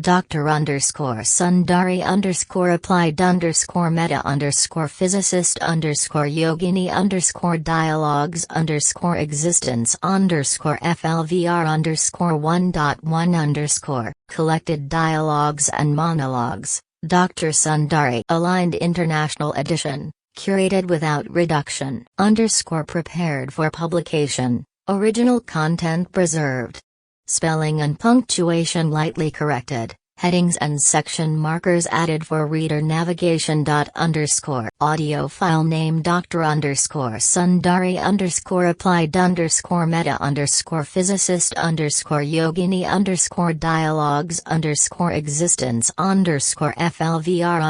Dr. Sundari applied Meta-Physicist Yogini dialogues existence flvr 1.1 collected dialogues and monologues, Dr. Sundari aligned International Edition, curated without reduction prepared for publication, original content preserved. Spelling and punctuation lightly corrected, headings and section markers added for reader navigation. Audio file name Dr. Sundari applied Meta-Physicist Yogini dialogues existence flvr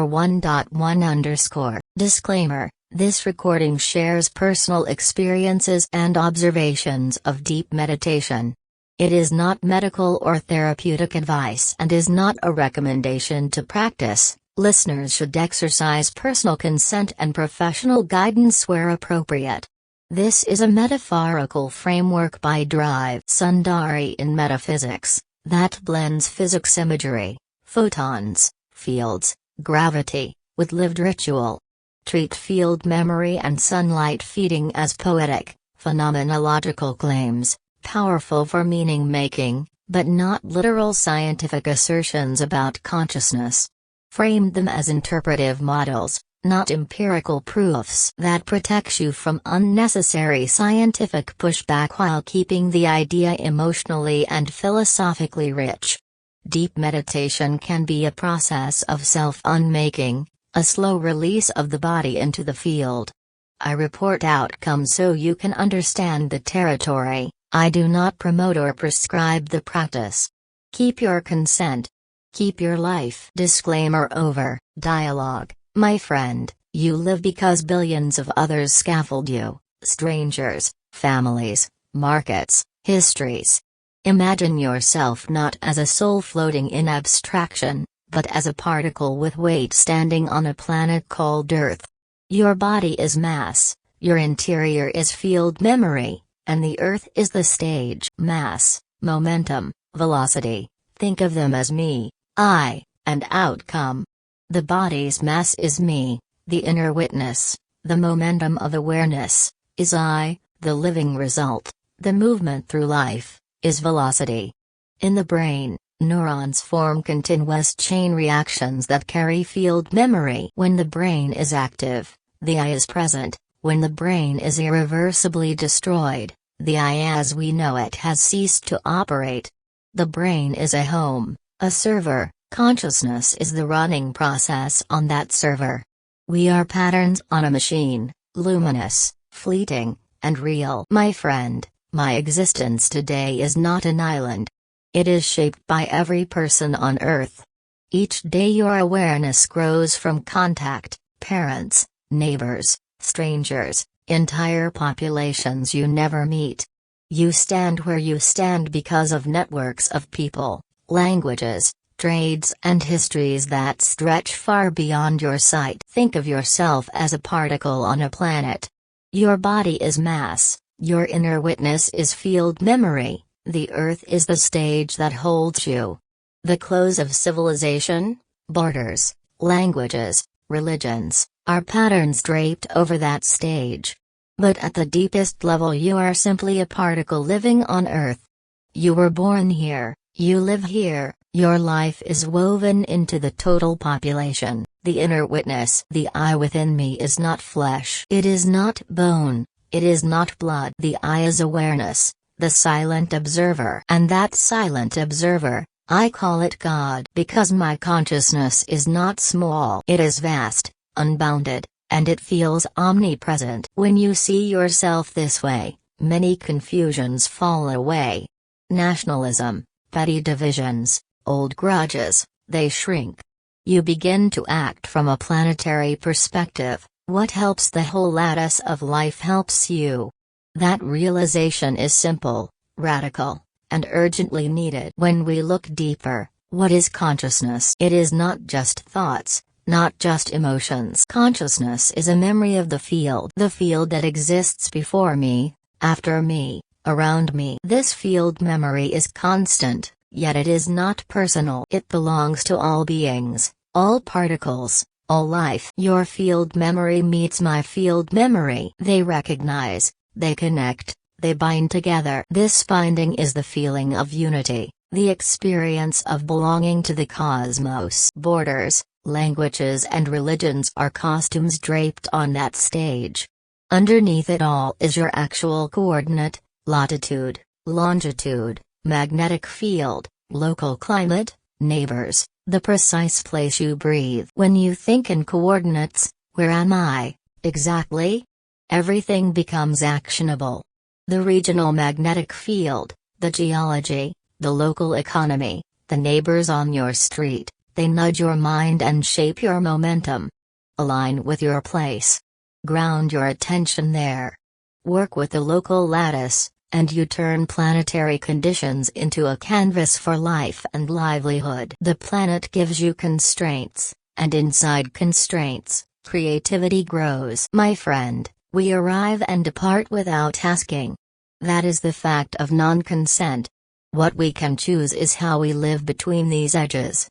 1.1 Disclaimer: this recording shares personal experiences and observations of deep meditation. It is not medical or therapeutic advice and is not a recommendation to practice. Listeners should exercise personal consent and professional guidance where appropriate. This is a metaphorical framework by Drive Sundari in metaphysics that blends physics imagery, photons, fields, gravity, with lived ritual. Treat field memory and sunlight feeding as poetic, phenomenological claims, powerful for meaning-making, but not literal scientific assertions about consciousness. Frame them as interpretive models, not empirical proofs that protect you from unnecessary scientific pushback while keeping the idea emotionally and philosophically rich. Deep meditation can be a process of self-unmaking, a slow release of the body into the field. I report outcomes so you can understand the territory. I do not promote or prescribe the practice. Keep your consent. Keep your life. Disclaimer over. Dialogue: my friend, you live because billions of others scaffold you, strangers, families, markets, histories. Imagine yourself not as a soul floating in abstraction, but as a particle with weight standing on a planet called Earth. Your body is mass, your interior is field memory, and the Earth is the stage. Mass, momentum, velocity, think of them as me, I, and outcome. The body's mass is me, the inner witness, the momentum of awareness, is I, the living result, the movement through life, is velocity. In the brain, neurons form continuous chain reactions that carry field memory. When the brain is active, the I is present. When the brain is irreversibly destroyed, the I as we know it has ceased to operate. The brain is a home, a server, consciousness is the running process on that server. We are patterns on a machine, luminous, fleeting, and real. My friend, my existence today is not an island. It is shaped by every person on Earth. Each day your awareness grows from contact, parents, neighbors, strangers, entire populations you never meet. You stand where you stand because of networks of people, languages, trades and histories that stretch far beyond your sight. Think of yourself as a particle on a planet. Your body is mass, your inner witness is field memory, the Earth is the stage that holds you. The close of civilization, borders, languages, religions, are patterns draped over that stage. But at the deepest level you are simply a particle living on Earth. You were born here, you live here, your life is woven into the total population. The inner witness, the I within me is not flesh. It is not bone, it is not blood. The I is awareness, the silent observer. And that silent observer, I call it God. Because my consciousness is not small. It is vast, unbounded, and it feels omnipresent. When you see yourself this way, many confusions fall away. Nationalism, petty divisions, old grudges, they shrink. You begin to act from a planetary perspective. What helps the whole lattice of life helps you. That realization is simple, radical, and urgently needed. When we look deeper, what is consciousness? It is not just thoughts, not just emotions. Consciousness is a memory of the field that exists before me, after me, around me. This field memory is constant, yet it is not personal. It belongs to all beings, all particles, all life. Your field memory meets my field memory. They recognize, they connect, they bind together. This binding is the feeling of unity, the experience of belonging to the cosmos. Borders, languages and religions are costumes draped on that stage. Underneath it all is your actual coordinate, latitude, longitude, magnetic field, local climate, neighbors, the precise place you breathe. When you think in coordinates, where am I, exactly? Everything becomes actionable. The regional magnetic field, the geology, the local economy, the neighbors on your street, they nudge your mind and shape your momentum. Align with your place. Ground your attention there. Work with the local lattice, and you turn planetary conditions into a canvas for life and livelihood. The planet gives you constraints, and inside constraints, creativity grows. My friend, we arrive and depart without asking. That is the fact of non-consent. What we can choose is how we live between these edges.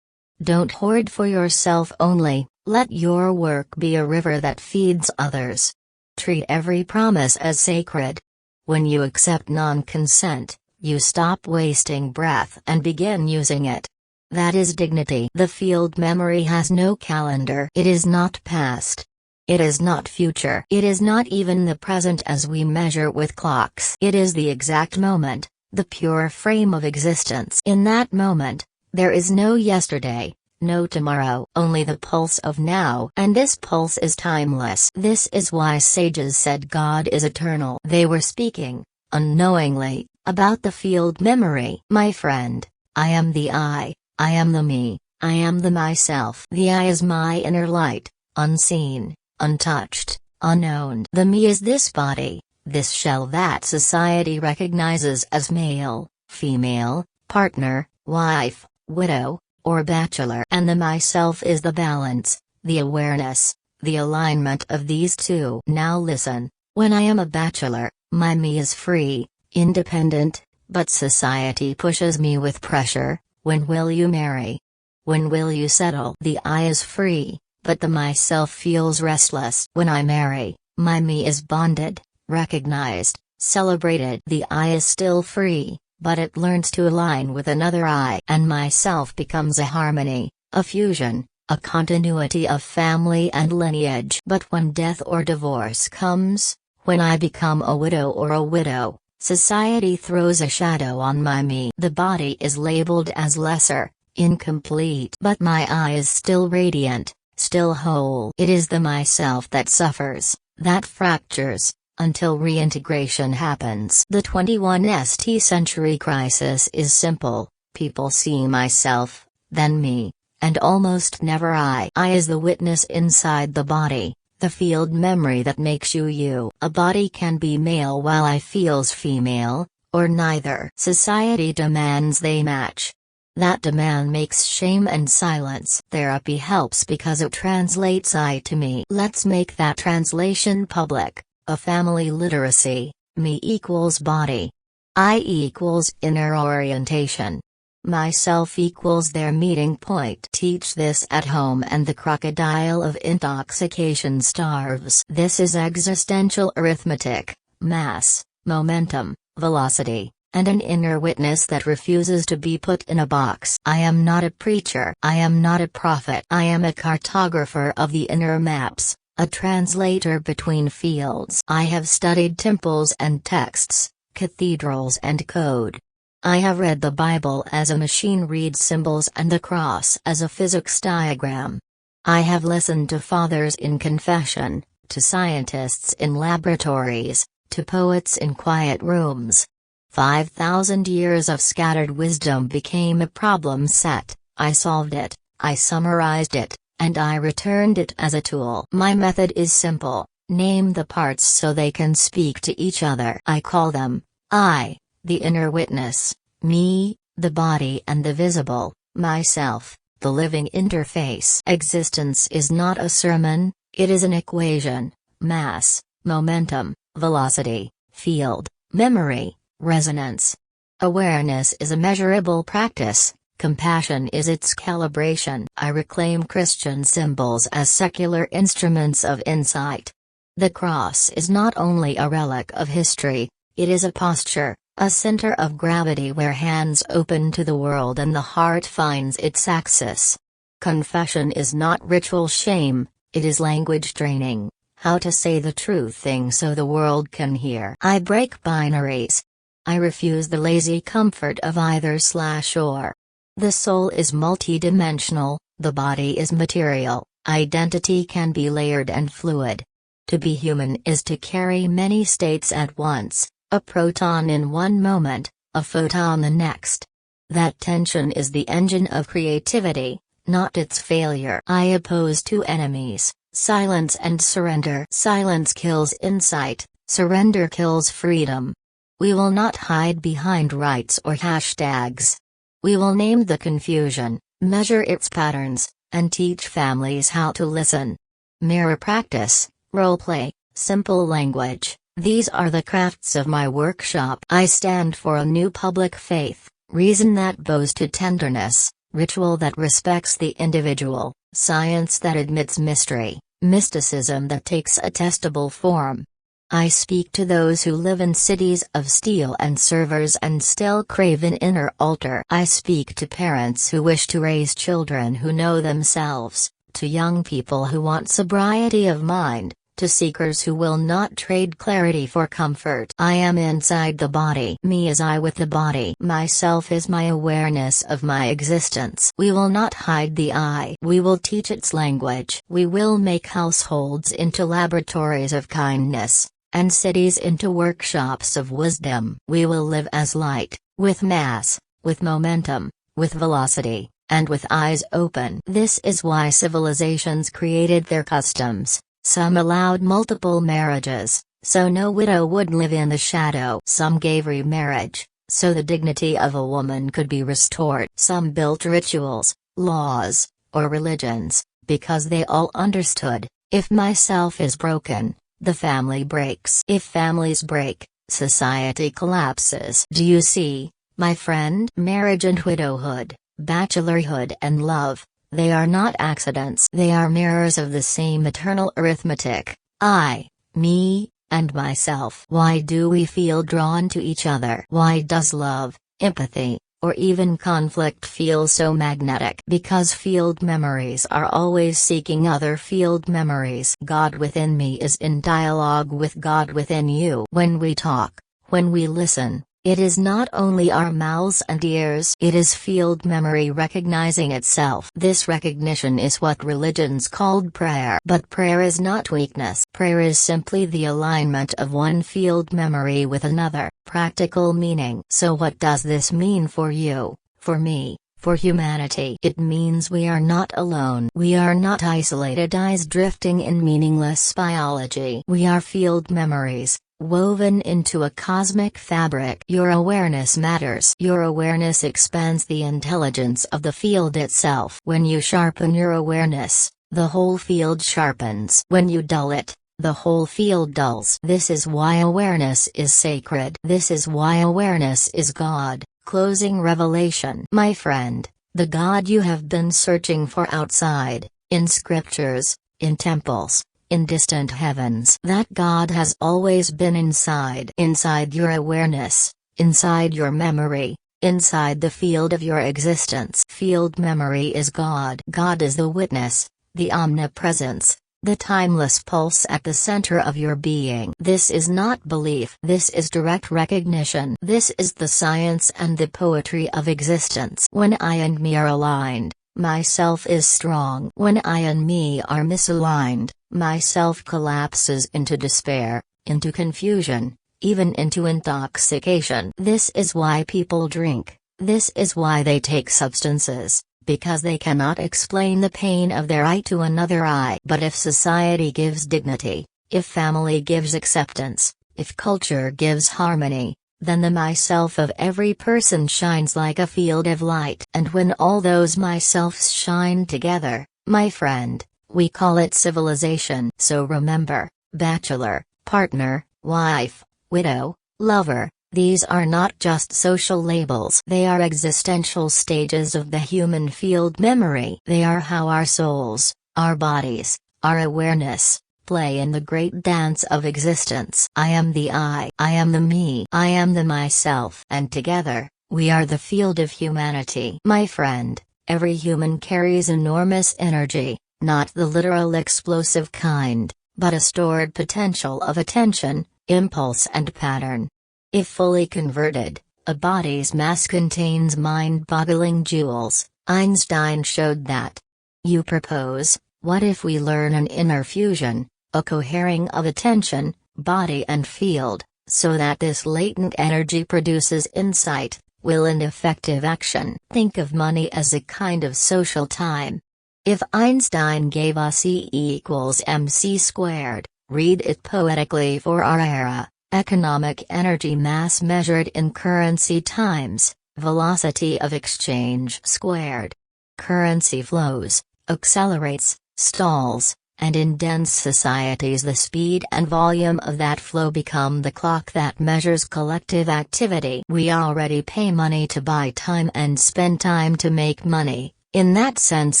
Don't hoard for yourself only, let your work be a river that feeds others. Treat every promise as sacred. When you accept non-consent, you stop wasting breath and begin using it. That is dignity. The field memory has no calendar. It is not past. It is not future. It is not even the present as we measure with clocks. It is the exact moment, the pure frame of existence. In that moment, there is no yesterday, no tomorrow, only the pulse of now, and this pulse is timeless. This is why sages said God is eternal. They were speaking, unknowingly, about the field memory. My friend, I am the I am the me, I am the myself. The I is my inner light, unseen, untouched, unknown. The me is this body, this shell that society recognizes as male, female, partner, wife, widow, or bachelor. And the myself is the balance, the awareness, the alignment of these two. Now listen, when I am a bachelor, my me is free, independent, but society pushes me with pressure. When will you marry? When will you settle? The I is free, but the myself feels restless. When I marry, my me is bonded, recognized, celebrated. The I is still free, but it learns to align with another I, and myself becomes a harmony, a fusion, a continuity of family and lineage. But when death or divorce comes, when I become a widow or a widow, society throws a shadow on my me. The body is labeled as lesser, incomplete, but my I is still radiant, still whole. It is the myself that suffers, that fractures, until reintegration happens. The 21st century crisis is simple: people see myself, then me, and almost never I. I is the witness inside the body, the field memory that makes you you. A body can be male while I feels female, or neither. Society demands they match. That demand makes shame and silence. Therapy helps because it translates I to me. Let's make that translation public. A family literacy, me equals body. I equals inner orientation. Myself equals their meeting point. Teach this at home and the crocodile of intoxication starves. This is existential arithmetic, mass, momentum, velocity, and an inner witness that refuses to be put in a box. I am not a preacher. I am not a prophet. I am a cartographer of the inner maps, a translator between fields. I have studied temples and texts, cathedrals and code. I have read the Bible as a machine reads symbols and the cross as a physics diagram. I have listened to fathers in confession, to scientists in laboratories, to poets in quiet rooms. 5,000 years of scattered wisdom became a problem set. I solved it, I summarized it, and I returned it as a tool. My method is simple: name the parts so they can speak to each other. I call them I, the inner witness; me, the body and the visible; myself, the living interface. Existence is not a sermon, it is an equation: mass, momentum, velocity, field, memory, resonance. Awareness is a measurable practice, compassion is its calibration. I reclaim Christian symbols as secular instruments of insight. The cross is not only a relic of history, it is a posture, a center of gravity where hands open to the world and the heart finds its axis. Confession is not ritual shame, it is language training, how to say the true thing so the world can hear. I break binaries. I refuse the lazy comfort of either/or. The soul is multidimensional, the body is material, identity can be layered and fluid. To be human is to carry many states at once, a proton in one moment, a photon the next. That tension is the engine of creativity, not its failure. I oppose two enemies, silence and surrender. Silence kills insight, surrender kills freedom. We will not hide behind rights or hashtags. We will name the confusion, measure its patterns, and teach families how to listen. Mirror practice, roleplay, simple language, these are the crafts of my workshop. I stand for a new public faith, reason that bows to tenderness, ritual that respects the individual, science that admits mystery, mysticism that takes a testable form. I speak to those who live in cities of steel and servers and still crave an inner altar. I speak to parents who wish to raise children who know themselves, to young people who want sobriety of mind, to seekers who will not trade clarity for comfort. I am inside the body. Me is I with the body. Myself is my awareness of my existence. We will not hide the I. We will teach its language. We will make households into laboratories of kindness, and cities into workshops of wisdom. We will live as light, with mass, with momentum, with velocity, and with eyes open. This is why civilizations created their customs. Some allowed multiple marriages, so no widow would live in the shadow. Some gave remarriage, so the dignity of a woman could be restored. Some built rituals, laws, or religions, because they all understood, if myself is broken, the family breaks. If families break, society collapses. Do you see, my friend? Marriage and widowhood, bachelorhood and love, they are not accidents. They are mirrors of the same eternal arithmetic, I, me, and myself. Why do we feel drawn to each other? Why does love, empathy, or even conflict feel so magnetic? Because field memories are always seeking other field memories. God within me is in dialogue with God within you. When we talk, when we listen, it is not only our mouths and ears, it is field memory recognizing itself. This recognition is what religions called prayer. But prayer is not weakness. Prayer is simply the alignment of one field memory with another, practical meaning. So what does this mean for you, for me, for humanity? It means we are not alone. We are not isolated eyes drifting in meaningless biology. We are field memories, woven into a cosmic fabric. Your awareness matters. Your awareness expands the intelligence of the field itself. When you sharpen your awareness, the whole field sharpens. When you dull it, the whole field dulls. This is why awareness is sacred. This is why awareness is God. Closing revelation. My friend, the God you have been searching for outside, in scriptures, in temples, in distant heavens. That God has always been inside. Inside your awareness, inside your memory, inside the field of your existence. Field memory is God. God is the witness, the omnipresence, the timeless pulse at the center of your being. This is not belief. This is direct recognition. This is the science and the poetry of existence. When I and me are aligned, myself is strong. When I and me are misaligned, myself collapses into despair, into confusion, even into intoxication. This is why people drink. This is why they take substances, because they cannot explain the pain of their I to another I. But if society gives dignity, if family gives acceptance, if culture gives harmony, then the myself of every person shines like a field of light. And when all those myselfs shine together, my friend, we call it civilization. So remember, bachelor, partner, wife, widow, lover, These are not just social labels. They are existential stages of the human field memory. They are how our souls, our bodies, our awareness, play in the great dance of existence. I am the I am the me, I am the myself. And together, we are the field of humanity. My friend, every human carries enormous energy, not the literal explosive kind, but a stored potential of attention, impulse and pattern. If fully converted, a body's mass contains mind-boggling jewels. Einstein showed that. You propose, what if we learn an inner fusion, a cohering of attention, body and field, so that this latent energy produces insight, will and effective action? Think of money as a kind of social time. If Einstein gave us E=mc², read it poetically for our era. Economic energy mass measured in currency times velocity of exchange squared. Currency flows, accelerates, stalls, and in dense societies the speed and volume of that flow become the clock that measures collective activity. We already pay money to buy time and spend time to make money. In that sense,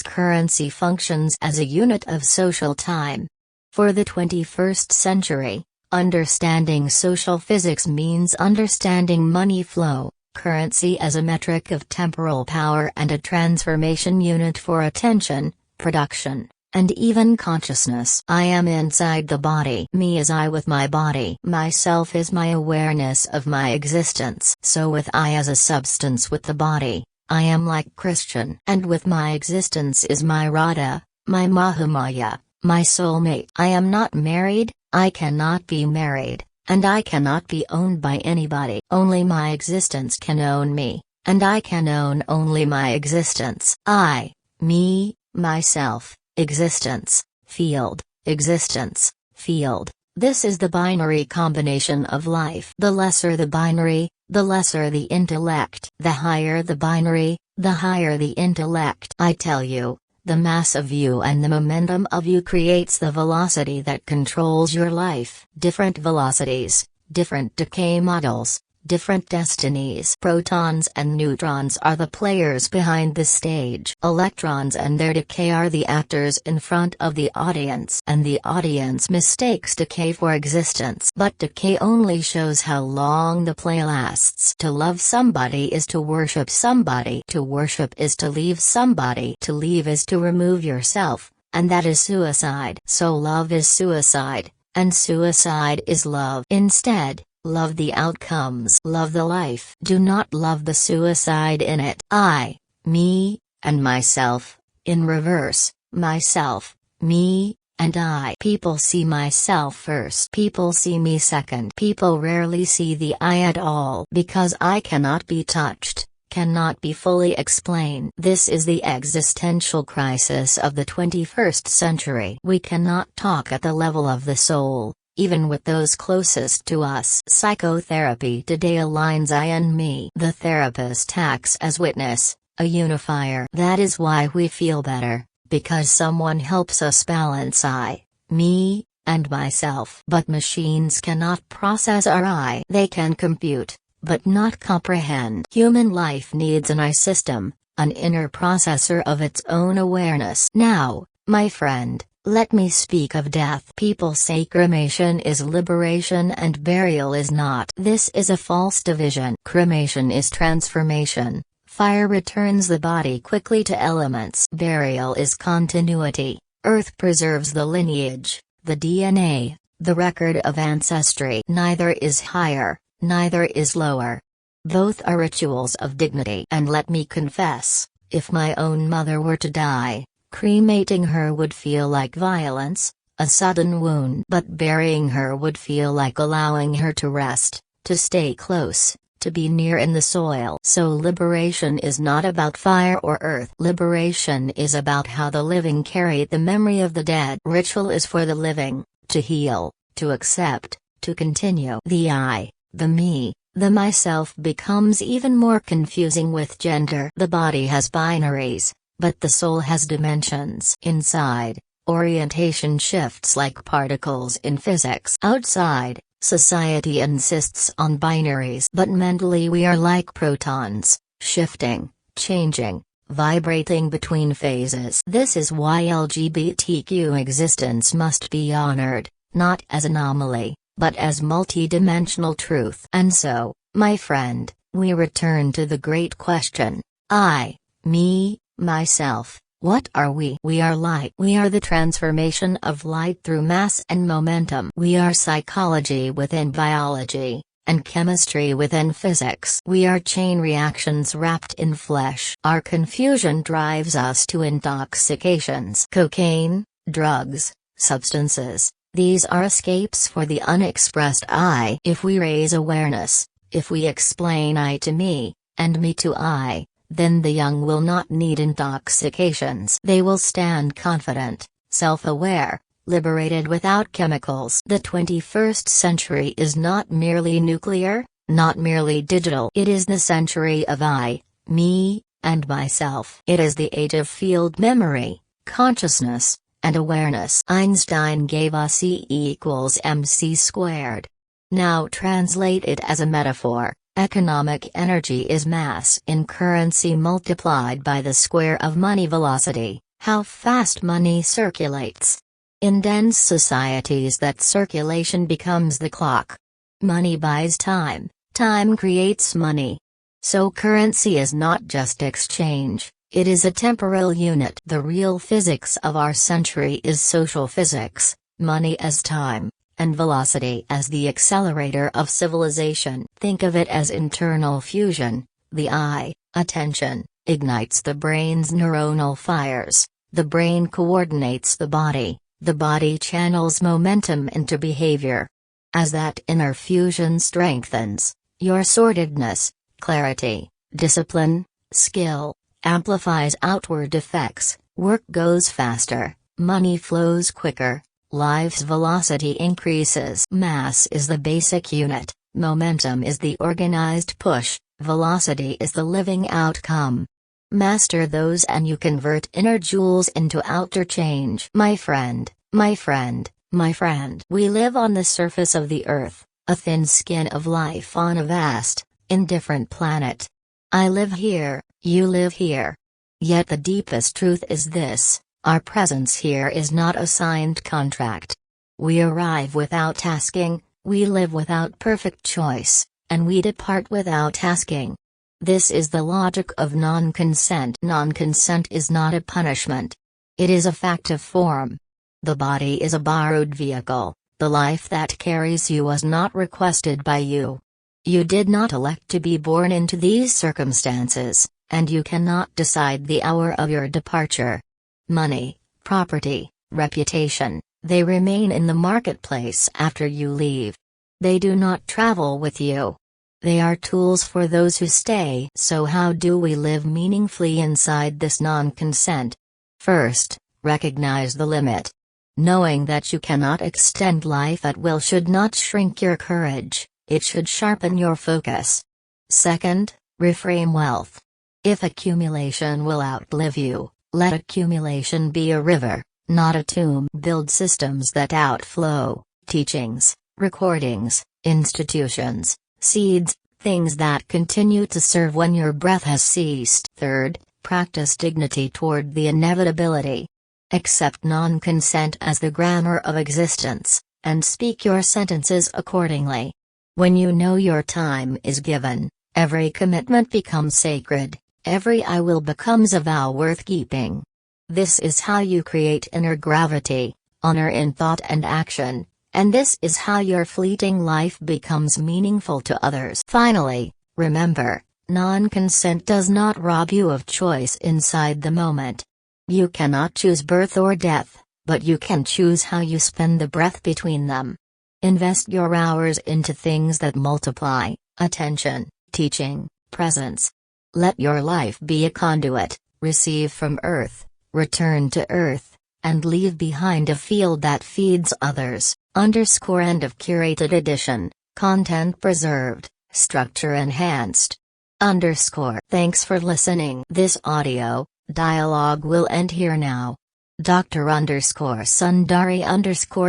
currency functions as a unit of social time. For the 21st century, understanding social physics means understanding money flow, currency as a metric of temporal power and a transformation unit for attention, production, and even consciousness. I am inside the body. Me is I with my body. Myself is my awareness of my existence. So with I as a substance with the body, I am like Christian. And with my existence is my Radha, my Mahamaya, my soulmate. I am not married. I cannot be married, and I cannot be owned by anybody. Only my existence can own me, and I can own only my existence. I, me, myself, existence, field, existence, field. This is the binary combination of life. The lesser the binary, the lesser the intellect. The higher the binary, the higher the intellect. I tell you, the mass of you and the momentum of you creates the velocity that controls your life. Different velocities, different decay models, different destinies. Protons and neutrons are the players behind the stage. Electrons and their decay are the actors in front of the audience. And the audience mistakes decay for existence. But decay only shows how long the play lasts. To love somebody is to worship somebody. To worship is to leave somebody. To leave is to remove yourself, and that is suicide. So love is suicide, and suicide is love. Instead, love the outcomes. Love the life. Do not love the suicide in it. I, me, and myself, in reverse, myself, me, and I. People see myself first. People see me second. People rarely see the I at all. Because I cannot be touched, cannot be fully explained. This is the existential crisis of the 21st century. We cannot talk at the level of the soul, even with those closest to us. Psychotherapy today aligns I and me. The therapist acts as witness, a unifier. That is why we feel better, because someone helps us balance I, me, and myself. But machines cannot process our I. They can compute, but not comprehend. Human life needs an I system, an inner processor of its own awareness. Now, my friend, let me speak of death. People say cremation is liberation and burial is not. This is a false division. Cremation is transformation. Fire returns the body quickly to elements. Burial is continuity. Earth preserves the lineage, the DNA, the record of ancestry. Neither is higher, neither is lower. Both are rituals of dignity. And let me confess, if my own mother were to die, cremating her would feel like violence, a sudden wound. But burying her would feel like allowing her to rest, to stay close, to be near in the soil. So liberation is not about fire or earth. Liberation is about how the living carry the memory of the dead. Ritual is for the living, to heal, to accept, to continue. The I, the me, the myself becomes even more confusing with gender. The body has binaries, but the soul has dimensions. Inside, orientation shifts like particles in physics. Outside, Society insists on binaries, but mentally we are like protons, shifting, changing, vibrating between phases. This is why LGBTQ existence must be honored, not as anomaly, but as multidimensional truth. And so, my friend, we return to the great question: I, me, myself, what are we? We are light. We are the transformation of light through mass and momentum. We are psychology within biology, and chemistry within physics. We are chain reactions wrapped in flesh. Our confusion drives us to intoxications. Cocaine, drugs, substances, these are escapes for the unexpressed I. If we raise awareness, if we explain I to me, and me to I, then the young will not need intoxications. They will stand confident, self-aware, liberated without chemicals. The 21st century is not merely nuclear, not merely digital. It is the century of I, me, and myself. It is the age of field memory, consciousness, and awareness. Einstein gave us E=mc². Now translate it as a metaphor. Economic energy is mass in currency multiplied by the square of money velocity, how fast money circulates. In dense societies that circulation becomes the clock. Money buys time, time creates money. So currency is not just exchange, it is a temporal unit. The real physics of our century is social physics, money as time, and velocity as the accelerator of civilization. Think of it as internal fusion. The I, attention, ignites the brain's neuronal fires, the brain coordinates the body channels momentum into behavior. As that inner fusion strengthens, your sortedness, clarity, discipline, skill, amplifies outward effects, work goes faster, money flows quicker, life's velocity increases. Mass is the basic unit, momentum is the organized push, velocity is the living outcome. Master those and you convert inner joules into outer change. My friend, my friend, my friend. We live on the surface of the earth, a thin skin of life on a vast, indifferent planet. I live here, you live here. Yet the deepest truth is this: our presence here is not a signed contract. We arrive without asking, we live without perfect choice, and we depart without asking. This is the logic of non-consent. Non-consent is not a punishment. It is a fact of form. The body is a borrowed vehicle, the life that carries you was not requested by you. You did not elect to be born into these circumstances, and you cannot decide the hour of your departure. Money, property, reputation, they remain in the marketplace after you leave. They do not travel with you. They are tools for those who stay. So how do we live meaningfully inside this non-consent? First, recognize the limit. Knowing that you cannot extend life at will should not shrink your courage, it should sharpen your focus. Second, reframe wealth. If accumulation will outlive you, let accumulation be a river, not a tomb. Build systems that outflow, teachings, recordings, institutions, seeds, things that continue to serve when your breath has ceased. Third, practice dignity toward the inevitability. Accept non-consent as the grammar of existence, and speak your sentences accordingly. When you know your time is given, every commitment becomes sacred, every I will becomes a vow worth keeping. This is how you create inner gravity, honor in thought and action, and this is how your fleeting life becomes meaningful to others. Finally, remember, non-consent does not rob you of choice inside the moment. You cannot choose birth or death, but you can choose how you spend the breath between them. Invest your hours into things that multiply: attention, teaching, presence. Let your life be a conduit, receive from earth, return to earth, and leave behind a field that feeds others. End of curated edition, content preserved, structure enhanced. Thanks for listening. This audio dialogue will end here now. Dr. Sundari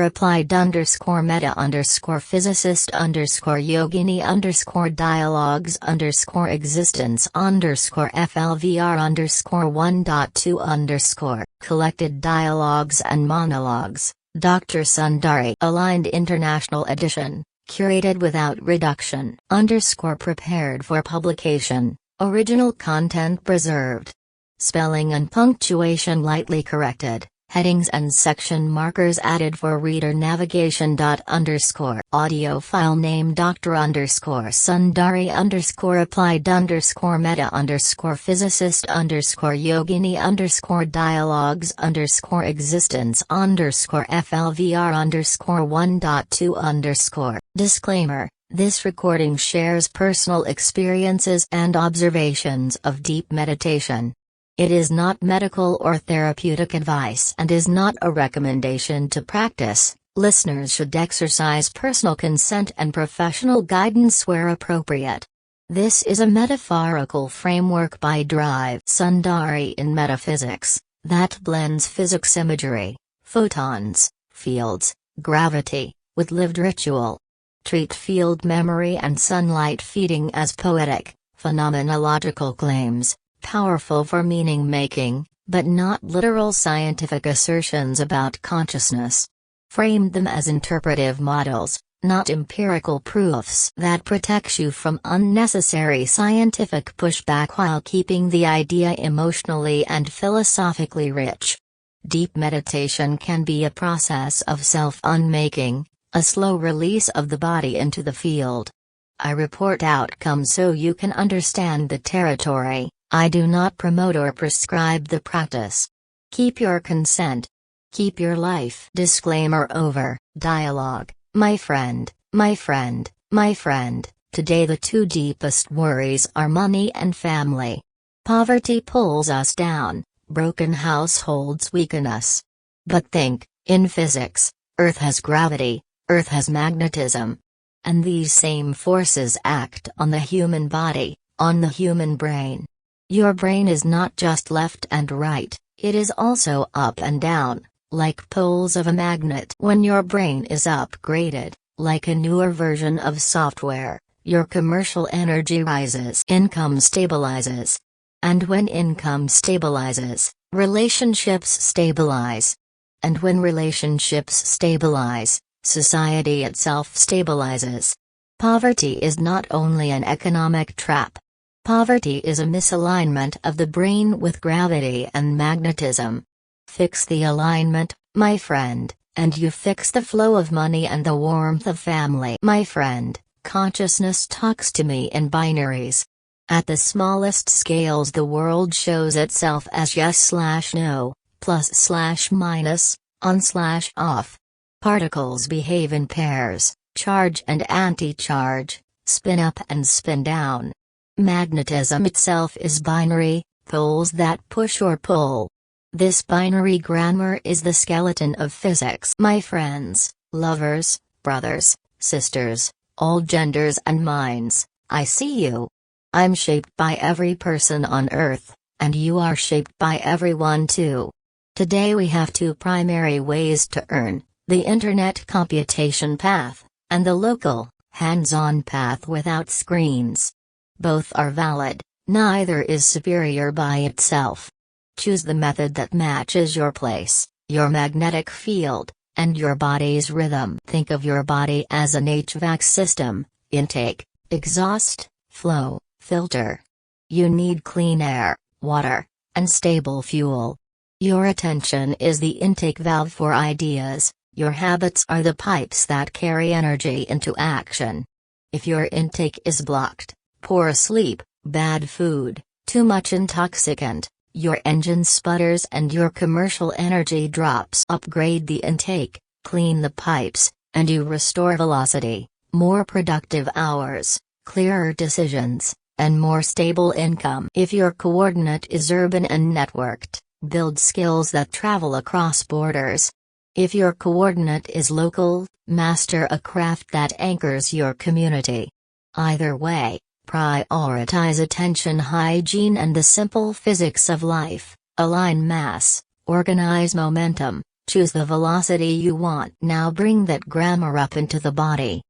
applied Meta-Physicist Yogini dialogues existence flvr 1.2 collected dialogues and monologues, Dr. Sundari aligned international edition, curated without reduction prepared for publication, original content preserved. Spelling and punctuation lightly corrected, headings and section markers added for reader navigation. Audio file name Dr. Sundari applied Meta Physicist Yogini dialogues existence flvr 1.2 Disclaimer. This recording shares personal experiences and observations of deep meditation. It is not medical or therapeutic advice and is not a recommendation to practice. Listeners should exercise personal consent and professional guidance where appropriate. This is a metaphorical framework by Drive Sundari in metaphysics that blends physics imagery, photons, fields, gravity, with lived ritual. Treat field memory and sunlight feeding as poetic, phenomenological claims, powerful for meaning-making, but not literal scientific assertions about consciousness. Frame them as interpretive models, not empirical proofs that protect you from unnecessary scientific pushback while keeping the idea emotionally and philosophically rich. Deep meditation can be a process of self-unmaking, a slow release of the body into the field. I report outcomes so you can understand the territory. I do not promote or prescribe the practice. Keep your consent. Keep your life. Disclaimer over. Dialogue. My friend, today the two deepest worries are money and family. Poverty pulls us down, broken households weaken us. But think, in physics, Earth has gravity, Earth has magnetism. And these same forces act on the human body, on the human brain. Your brain is not just left and right, it is also up and down, like poles of a magnet. When your brain is upgraded, like a newer version of software, your commercial energy rises. Income stabilizes. And when income stabilizes, relationships stabilize. And when relationships stabilize, society itself stabilizes. Poverty is not only an economic trap. Poverty is a misalignment of the brain with gravity and magnetism. Fix the alignment, my friend, and you fix the flow of money and the warmth of family. My friend, consciousness talks to me in binaries. At the smallest scales the world shows itself as yes/no, plus/minus, on/off. Particles behave in pairs, charge and anti-charge, spin up and spin down. Magnetism itself is binary, poles that push or pull. This binary grammar is the skeleton of physics. My friends, lovers, brothers, sisters, all genders and minds, I see you. I'm shaped by every person on Earth, and you are shaped by everyone too. Today we have two primary ways to earn, the internet computation path, and the local, hands-on path without screens. Both are valid, neither is superior by itself. Choose the method that matches your place, your magnetic field, and your body's rhythm. Think of your body as an HVAC system: intake, exhaust, flow, filter. You need clean air, water, and stable fuel. Your attention is the intake valve for ideas, your habits are the pipes that carry energy into action. If your intake is blocked, poor sleep, bad food, too much intoxicant, your engine sputters and your commercial energy drops. Upgrade the intake, clean the pipes, and you restore velocity, more productive hours, clearer decisions, and more stable income. If your coordinate is urban and networked, build skills that travel across borders. If your coordinate is local, master a craft that anchors your community. Either way, prioritize attention hygiene and the simple physics of life, align mass, Organize momentum, choose the velocity you want. Now bring that grammar up into the body.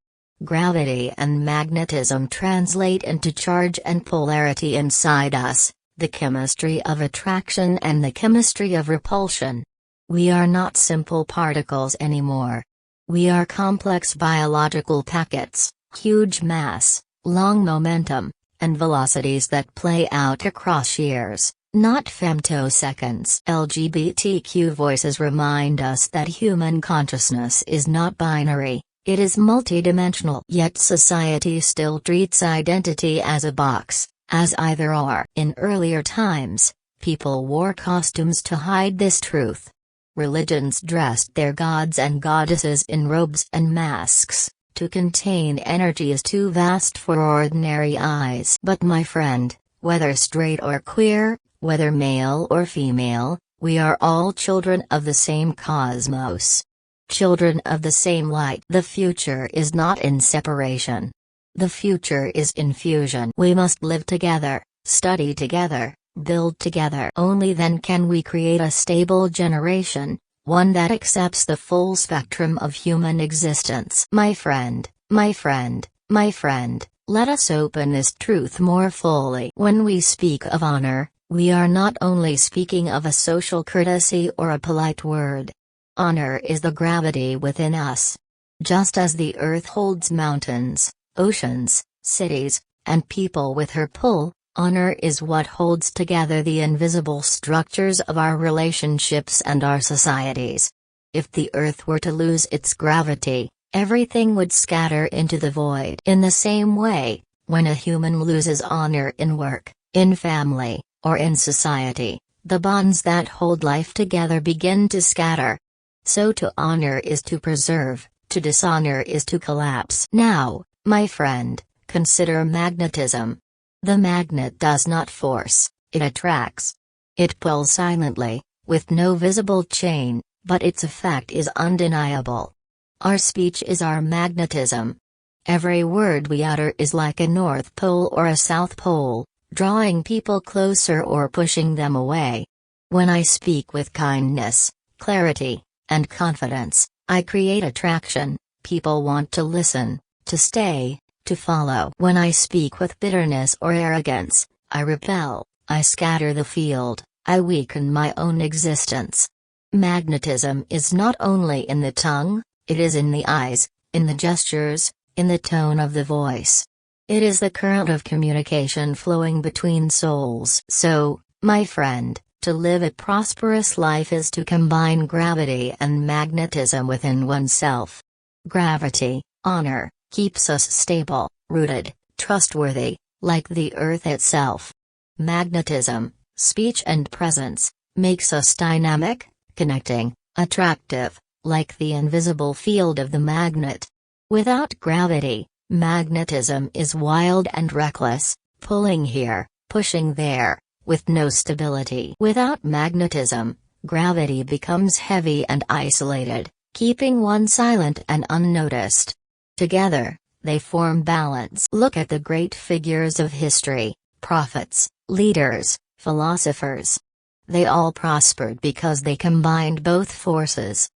Gravity and magnetism translate into charge and polarity inside us, the chemistry of attraction and the chemistry of repulsion. We are not simple particles anymore. We are complex biological packets, huge mass, long momentum, and velocities that play out across years, not femtoseconds. LGBTQ voices remind us that human consciousness is not binary. It is multidimensional. Yet society still treats identity as a box, as either or. In earlier times, people wore costumes to hide this truth. Religions dressed their gods and goddesses in robes and masks, to contain energies too vast for ordinary eyes. But my friend, whether straight or queer, whether male or female, we are all children of the same cosmos. Children of the same light. The future is not in separation. The future is in fusion. We must live together, study together, build together. Only then can we create a stable generation, one that accepts the full spectrum of human existence. My friend, my friend, my friend, let us open this truth more fully. When we speak of honor, we are not only speaking of a social courtesy or a polite word. Honor is the gravity within us. Just as the earth holds mountains, oceans, cities, and people with her pull, honor is what holds together the invisible structures of our relationships and our societies. If the earth were to lose its gravity, everything would scatter into the void. In the same way, when a human loses honor in work, in family, or in society, the bonds that hold life together begin to scatter. So to honor is to preserve, to dishonor is to collapse. Now, my friend, consider magnetism. The magnet does not force, it attracts. It pulls silently, with no visible chain, but its effect is undeniable. Our speech is our magnetism. Every word we utter is like a North Pole or a South Pole, drawing people closer or pushing them away. When I speak with kindness, clarity, and confidence, I create attraction. People want to listen, to stay, to follow. When I speak with bitterness or arrogance, I repel, I scatter the field, I weaken my own existence. Magnetism is not only in the tongue, it is in the eyes, in the gestures, in the tone of the voice. It is the current of communication flowing between souls. So, my friend, to live a prosperous life is to combine gravity and magnetism within oneself. Gravity, honor, keeps us stable, rooted, trustworthy, like the earth itself. Magnetism, speech and presence, makes us dynamic, connecting, attractive, like the invisible field of the magnet. Without gravity, magnetism is wild and reckless, pulling here, pushing there, with no stability. Without magnetism, gravity becomes heavy and isolated, keeping one silent and unnoticed. Together, they form balance. Look at the great figures of history, prophets, leaders, philosophers. They all prospered because they combined both forces.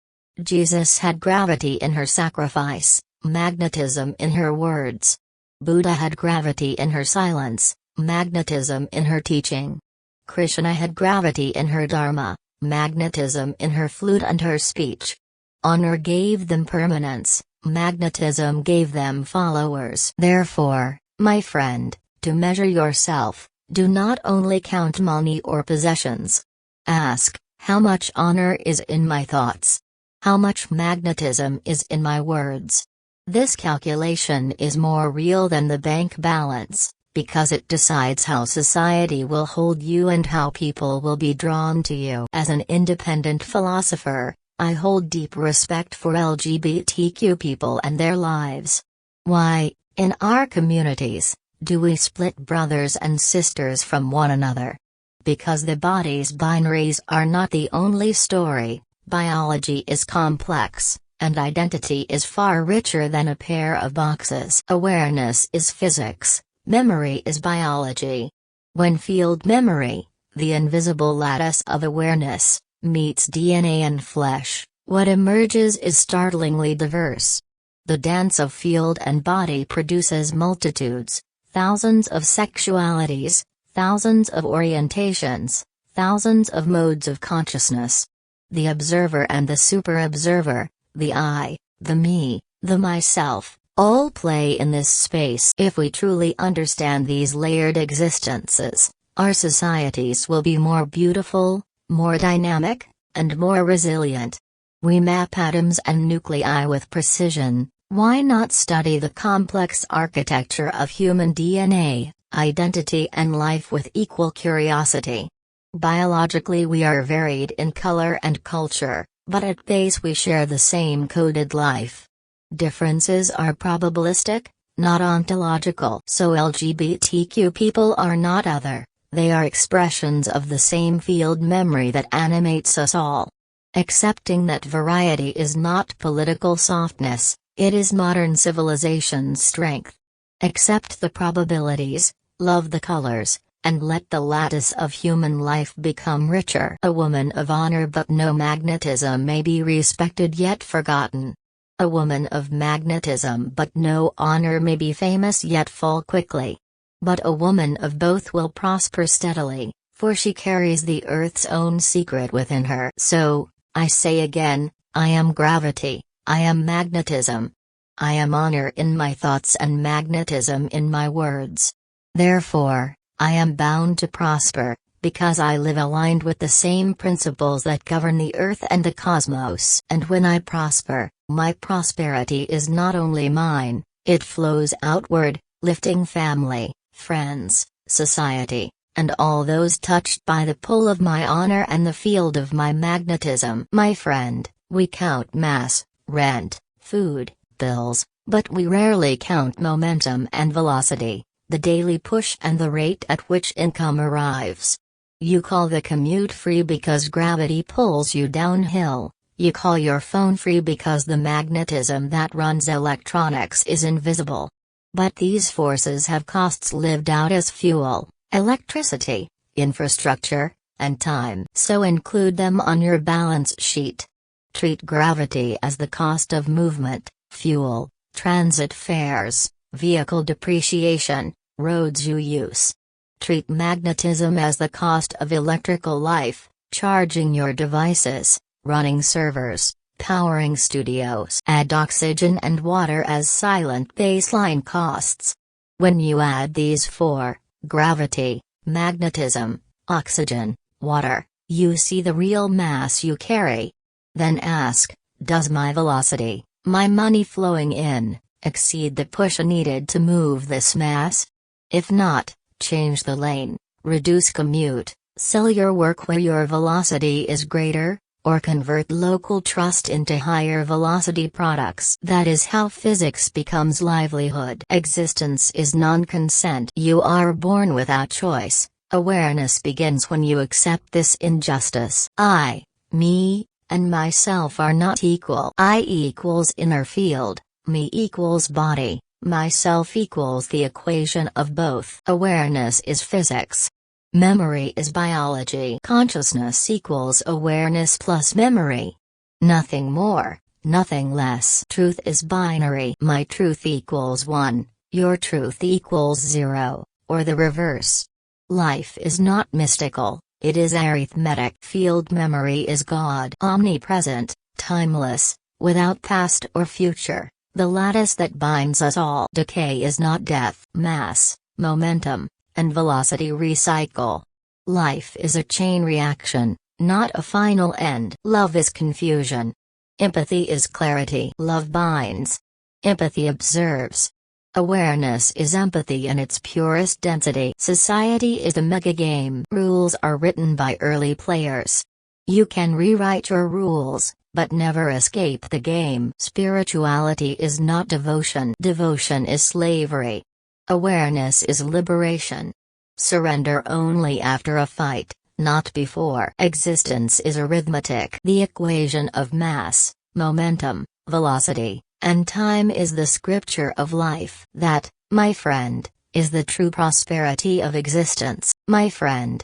Jesus had gravity in her sacrifice, magnetism in her words. Buddha had gravity in her silence, magnetism in her teaching. Krishna had gravity in her dharma, magnetism in her flute and her speech. Honor gave them permanence, magnetism gave them followers. Therefore, my friend, to measure yourself, do not only count money or possessions. Ask, how much honor is in my thoughts? How much magnetism is in my words? This calculation is more real than the bank balance, because it decides how society will hold you and how people will be drawn to you. As an independent philosopher, I hold deep respect for LGBTQ people and their lives. Why, in our communities, do we split brothers and sisters from one another? Because the body's binaries are not the only story. Biology is complex, and identity is far richer than a pair of boxes. Awareness is physics, memory is biology. When field memory, the invisible lattice of awareness, meets DNA and flesh, what emerges is startlingly diverse. The dance of field and body produces multitudes, thousands of sexualities, thousands of orientations, thousands of modes of consciousness. The observer and the super-observer, the I, the me, the myself, all play in this space. If we truly understand these layered existences, our societies will be more beautiful, more dynamic, and more resilient. We map atoms and nuclei with precision. Why not study the complex architecture of human DNA, identity and life with equal curiosity? Biologically we are varied in color and culture, but at base we share the same coded life. Differences are probabilistic, not ontological. So LGBTQ people are not other, they are expressions of the same field memory that animates us all. Accepting that variety is not political softness, it is modern civilization's strength. Accept the probabilities, love the colors, and let the lattice of human life become richer. A woman of honor but no magnetism may be respected yet forgotten. A woman of magnetism but no honor may be famous yet fall quickly. But a woman of both will prosper steadily, for she carries the earth's own secret within her. So, I say again, I am gravity, I am magnetism. I am honor in my thoughts and magnetism in my words. Therefore, I am bound to prosper, because I live aligned with the same principles that govern the earth and the cosmos. And when I prosper, my prosperity is not only mine, it flows outward, lifting family, friends, society, and all those touched by the pull of my honor and the field of my magnetism. My friend, we count mass, rent, food, bills, but we rarely count momentum and velocity, the daily push and the rate at which income arrives. You call the commute free because gravity pulls you downhill, you call your phone free because the magnetism that runs electronics is invisible. But these forces have costs lived out as fuel, electricity, infrastructure, and time. So include them on your balance sheet. Treat gravity as the cost of movement, fuel, transit fares, vehicle depreciation, roads you use. Treat magnetism as the cost of electrical life, charging your devices, running servers, powering studios. Add oxygen and water as silent baseline costs. When you add these four, gravity, magnetism, oxygen, water, you see the real mass you carry. Then ask, does my velocity, my money flowing in, exceed the push needed to move this mass? If not, change the lane, reduce commute, sell your work where your velocity is greater, or convert local trust into higher velocity products. That is how physics becomes livelihood. Existence is non-consent. You are born without choice. Awareness begins when you accept this injustice. I, me, and myself are not equal. I equals inner field, me equals body, myself equals the equation of both. Awareness is physics. Memory is biology. Consciousness equals awareness plus memory. Nothing more, nothing less. Truth is binary. My truth equals 1, your truth equals 0, or the reverse. Life is not mystical, it is arithmetic. Field memory is God. Omnipresent, timeless, without past or future, the lattice that binds us all. Decay is not death. Mass, momentum, and velocity recycle. Life is a chain reaction, not a final end. Love is confusion. Empathy is clarity. Love binds. Empathy observes. Awareness is empathy in its purest density. Society is a mega-game. Rules are written by early players. You can rewrite your rules, but never escape the game. Spirituality is not devotion. Devotion is slavery. Awareness is liberation. Surrender only after a fight, not before. Existence is arithmetic. The equation of mass, momentum, velocity, and time is the scripture of life. That, my friend, is the true prosperity of existence. My friend,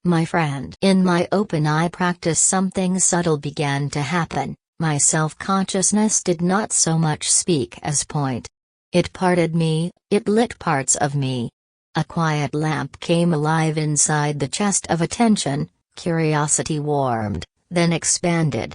My friend. In my open eye practice, something subtle began to happen. My self-consciousness did not so much speak as point. It parted me, it lit parts of me. A quiet lamp came alive inside the chest of attention, curiosity warmed, then expanded.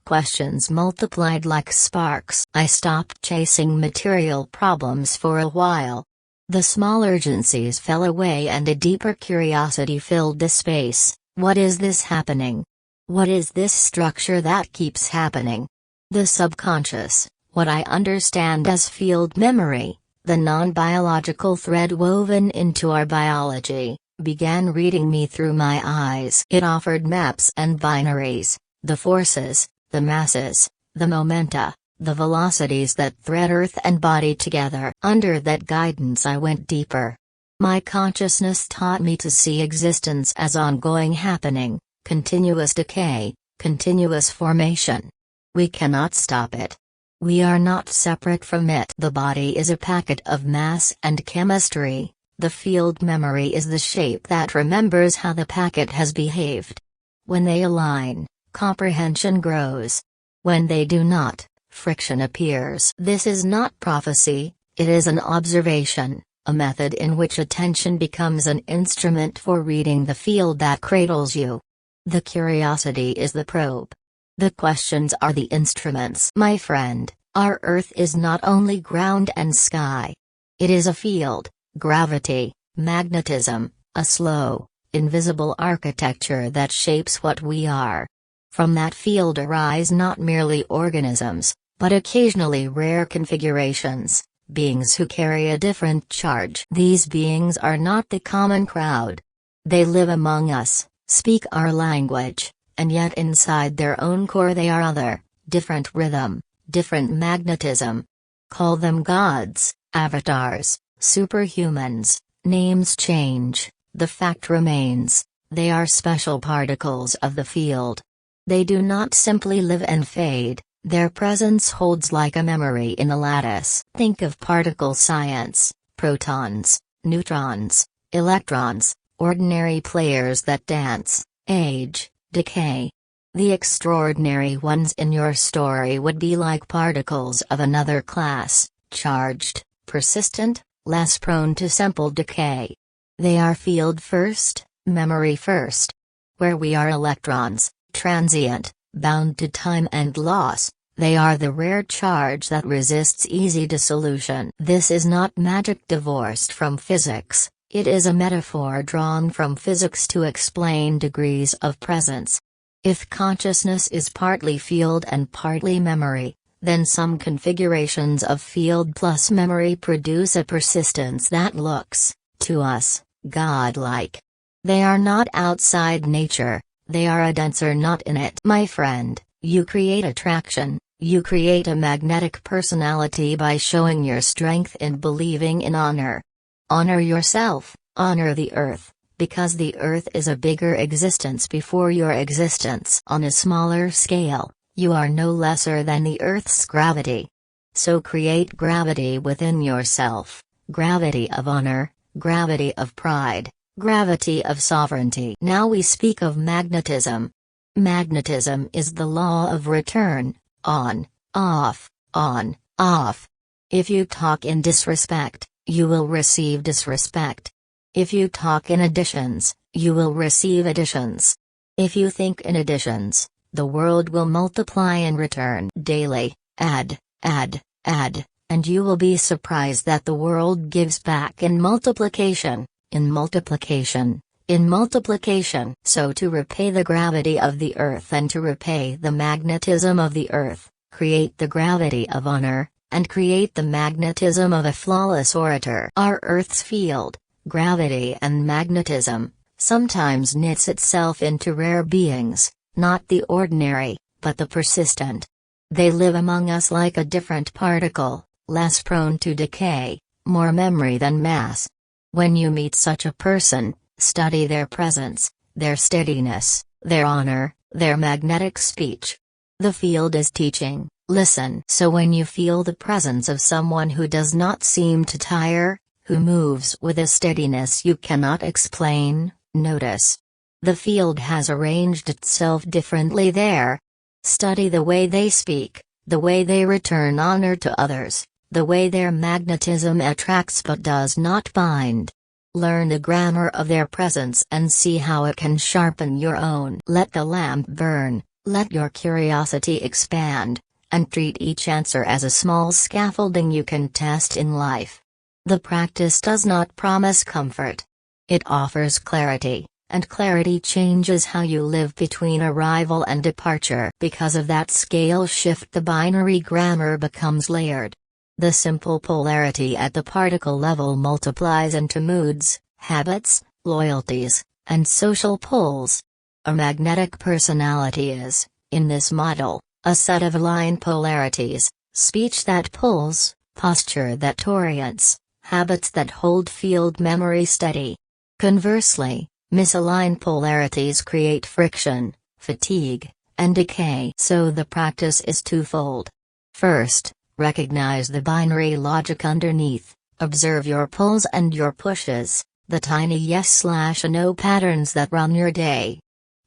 Questions multiplied like sparks. I stopped chasing material problems for a while. The small urgencies fell away and a deeper curiosity filled the space. What is this happening? What is this structure that keeps happening? The subconscious, what I understand as field memory, the non-biological thread woven into our biology, began reading me through my eyes. It offered maps and binaries, the forces, the masses, the momenta, the velocities that thread Earth and body together. Under that guidance I went deeper. My consciousness taught me to see existence as ongoing happening, continuous decay, continuous formation. We cannot stop it. We are not separate from it. The body is a packet of mass and chemistry. The field memory is the shape that remembers how the packet has behaved. When they align, comprehension grows. When they do not, friction appears. This is not prophecy, it is an observation, a method in which attention becomes an instrument for reading the field that cradles you. The curiosity is the probe. The questions are the instruments. My friend, our Earth is not only ground and sky. It is a field, gravity, magnetism, a slow, invisible architecture that shapes what we are. From that field arise not merely organisms, but occasionally rare configurations, beings who carry a different charge. These beings are not the common crowd. They live among us, speak our language, and yet inside their own core they are other, different rhythm, different magnetism. Call them gods, avatars, superhumans, names change, the fact remains, they are special particles of the field. They do not simply live and fade. Their presence holds like a memory in a lattice. Think of particle science, protons, neutrons, electrons, ordinary players that dance, age, decay. The extraordinary ones in your story would be like particles of another class, charged, persistent, less prone to simple decay. They are field first, memory first. Where we are electrons, transient, bound to time and loss, they are the rare charge that resists easy dissolution. This is not magic divorced from physics, it is a metaphor drawn from physics to explain degrees of presence. If consciousness is partly field and partly memory, then some configurations of field plus memory produce a persistence that looks, to us, godlike. They are not outside nature. They are a denser knot in it. My friend, you create attraction, you create a magnetic personality by showing your strength in believing in honor. Honor yourself, honor the earth, because the earth is a bigger existence before your existence. On a smaller scale, you are no lesser than the earth's gravity. So create gravity within yourself, gravity of honor, gravity of pride. Gravity of sovereignty. Now we speak of magnetism. Magnetism is the law of return, on, off, on, off. If you talk in disrespect, you will receive disrespect. If you talk in additions, you will receive additions. If you think in additions, the world will multiply in return. Daily, add, and you will be surprised that the world gives back in multiplication. In multiplication, in multiplication. So to repay the gravity of the earth and to repay the magnetism of the earth, create the gravity of honor, and create the magnetism of a flawless orator. Our earth's field, gravity and magnetism, sometimes knits itself into rare beings, not the ordinary, but the persistent. They live among us like a different particle, less prone to decay, more memory than mass. When you meet such a person, study their presence, their steadiness, their honor, their magnetic speech. The field is teaching, listen. So when you feel the presence of someone who does not seem to tire, who moves with a steadiness you cannot explain, notice. The field has arranged itself differently there. Study the way they speak, the way they return honor to others, the way their magnetism attracts but does not bind. Learn the grammar of their presence and see how it can sharpen your own. Let the lamp burn, let your curiosity expand, and treat each answer as a small scaffolding you can test in life. The practice does not promise comfort. It offers clarity, and clarity changes how you live between arrival and departure. Because of that scale shift, the binary grammar becomes layered. The simple polarity at the particle level multiplies into moods, habits, loyalties, and social poles. A magnetic personality is, in this model, a set of aligned polarities: speech that pulls, posture that orients, habits that hold field memory steady. Conversely, misaligned polarities create friction, fatigue, and decay. So the practice is twofold. First, recognize the binary logic underneath, observe your pulls and your pushes, the tiny yes/no patterns that run your day.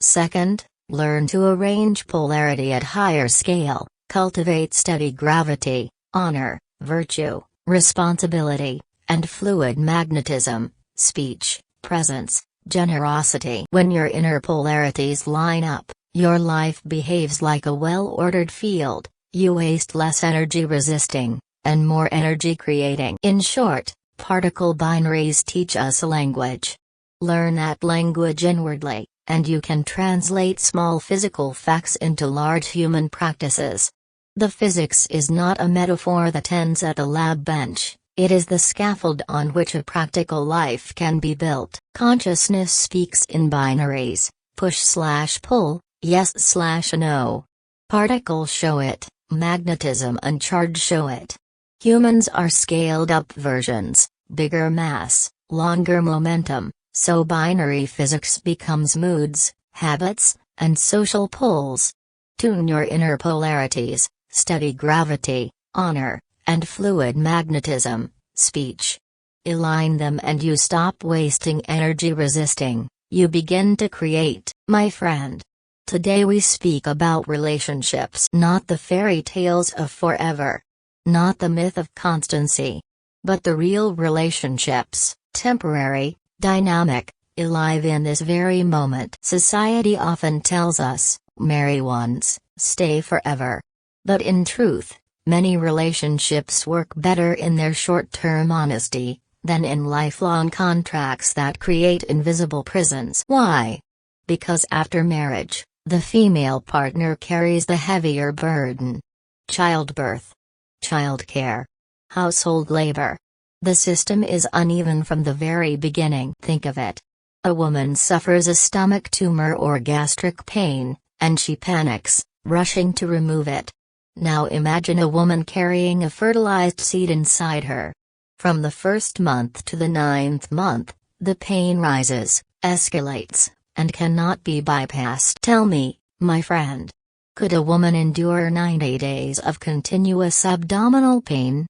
Second, learn to arrange polarity at higher scale, cultivate steady gravity, honor, virtue, responsibility, and fluid magnetism, speech, presence, generosity. When your inner polarities line up, your life behaves like a well-ordered field. You waste less energy resisting, and more energy creating. In short, particle binaries teach us a language. Learn that language inwardly, and you can translate small physical facts into large human practices. The physics is not a metaphor that ends at a lab bench, it is the scaffold on which a practical life can be built. Consciousness speaks in binaries: push/pull, yes/no. Particles show it, magnetism and charge show it. Humans are scaled-up versions, bigger mass, longer momentum, so binary physics becomes moods, habits, and social pulls. Tune your inner polarities: steady gravity, honor, and fluid magnetism, speech. Align them and you stop wasting energy resisting, you begin to create. My friend, today we speak about relationships, not the fairy tales of forever, not the myth of constancy, but the real relationships, temporary, dynamic, alive in this very moment. Society often tells us, marry once, stay forever. But in truth, many relationships work better in their short-term honesty than in lifelong contracts that create invisible prisons. Why? Because after marriage, the female partner carries the heavier burden. Childbirth, childcare, household labor. The system is uneven from the very beginning. Think of it. A woman suffers a stomach tumor or gastric pain, and she panics, rushing to remove it. Now imagine a woman carrying a fertilized seed inside her. From the first month to the 9th month, the pain rises, escalates, and cannot be bypassed. Tell me, my friend, could a woman endure 90 days of continuous abdominal pain?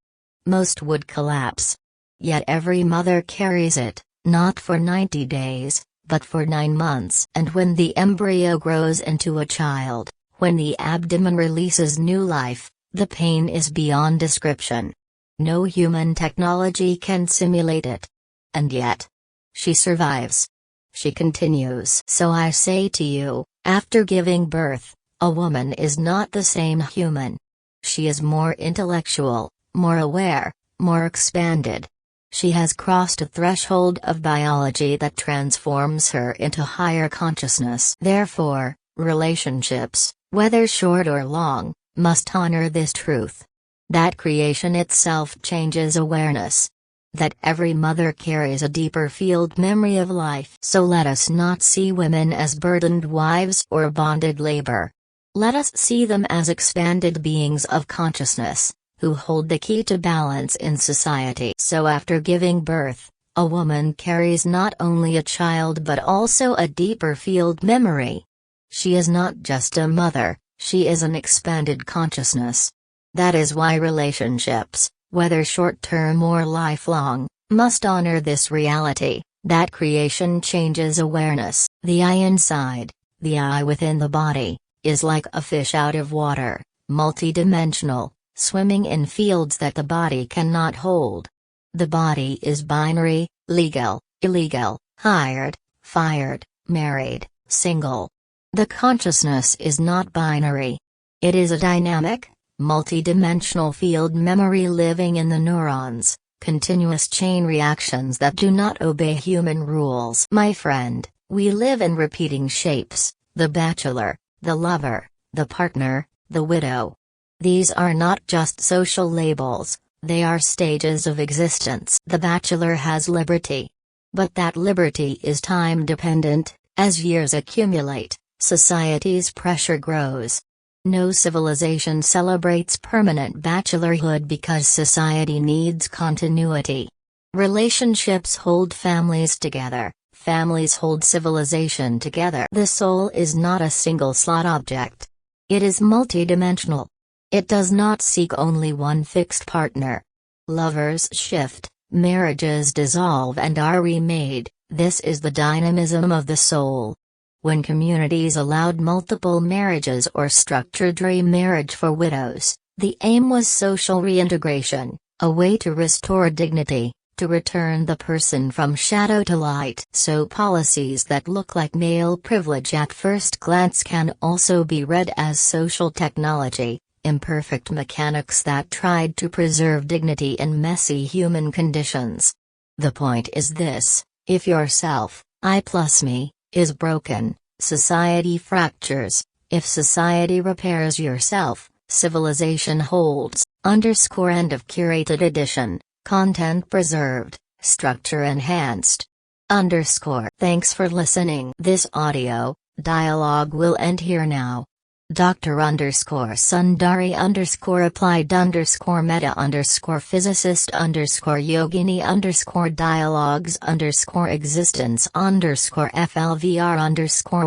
Most would collapse. Yet every mother carries it, not for 90 days, but for 9 months. And when the embryo grows into a child, when the abdomen releases new life, the pain is beyond description. No human technology can simulate it. And yet, she survives. She continues. So I say to you, after giving birth, a woman is not the same human. She is more intellectual, more aware, more expanded. She has crossed a threshold of biology that transforms her into higher consciousness. Therefore, relationships, whether short or long, must honor this truth. That creation itself changes awareness. That every mother carries a deeper field memory of life. So let us not see women as burdened wives or bonded labor. Let us see them as expanded beings of consciousness, who hold the key to balance in society. So after giving birth, a woman carries not only a child but also a deeper field memory. She is not just a mother, she is an expanded consciousness. That is why relationships, whether short-term or lifelong, must honor this reality. That creation changes awareness. The I inside, the I within the body, is like a fish out of water, multidimensional, swimming in fields that the body cannot hold. The body is binary, legal, illegal, hired, fired, married, single. The consciousness is not binary. It is a dynamic, multidimensional field memory living in the neurons, continuous chain reactions that do not obey human rules. My friend, we live in repeating shapes: the bachelor, the lover, the partner, the widow. These are not just social labels, they are stages of existence. The bachelor has liberty. But that liberty is time-dependent. As years accumulate, society's pressure grows. No civilization celebrates permanent bachelorhood because society needs continuity. Relationships hold families together, families hold civilization together. The soul is not a single slot object. It is multidimensional. It does not seek only one fixed partner. Lovers shift, marriages dissolve and are remade. This is the dynamism of the soul. When communities allowed multiple marriages or structured remarriage for widows, the aim was social reintegration, a way to restore dignity, to return the person from shadow to light. So policies that look like male privilege at first glance can also be read as social technology, imperfect mechanics that tried to preserve dignity in messy human conditions. The point is this: if yourself, I plus me, is broken, society fractures. If society repairs yourself, civilization holds. End of curated edition, content preserved, structure enhanced. Thanks for listening. This audio dialogue will end here now. Dr. Sundari applied Meta-Physicist Yogini dialogues existence flvr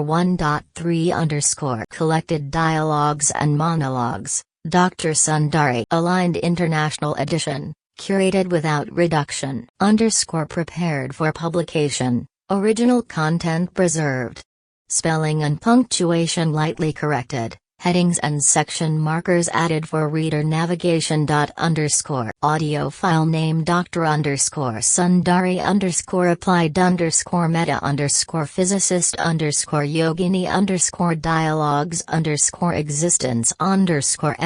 1.3 collected dialogues and monologues. Dr. Sundari aligned international edition, curated without reduction. Prepared for publication, original content preserved. Spelling and punctuation lightly corrected, headings and section markers added for reader navigation. Audio file name Dr. Sundari applied Meta-Physicist Yogini dialogues existence flvr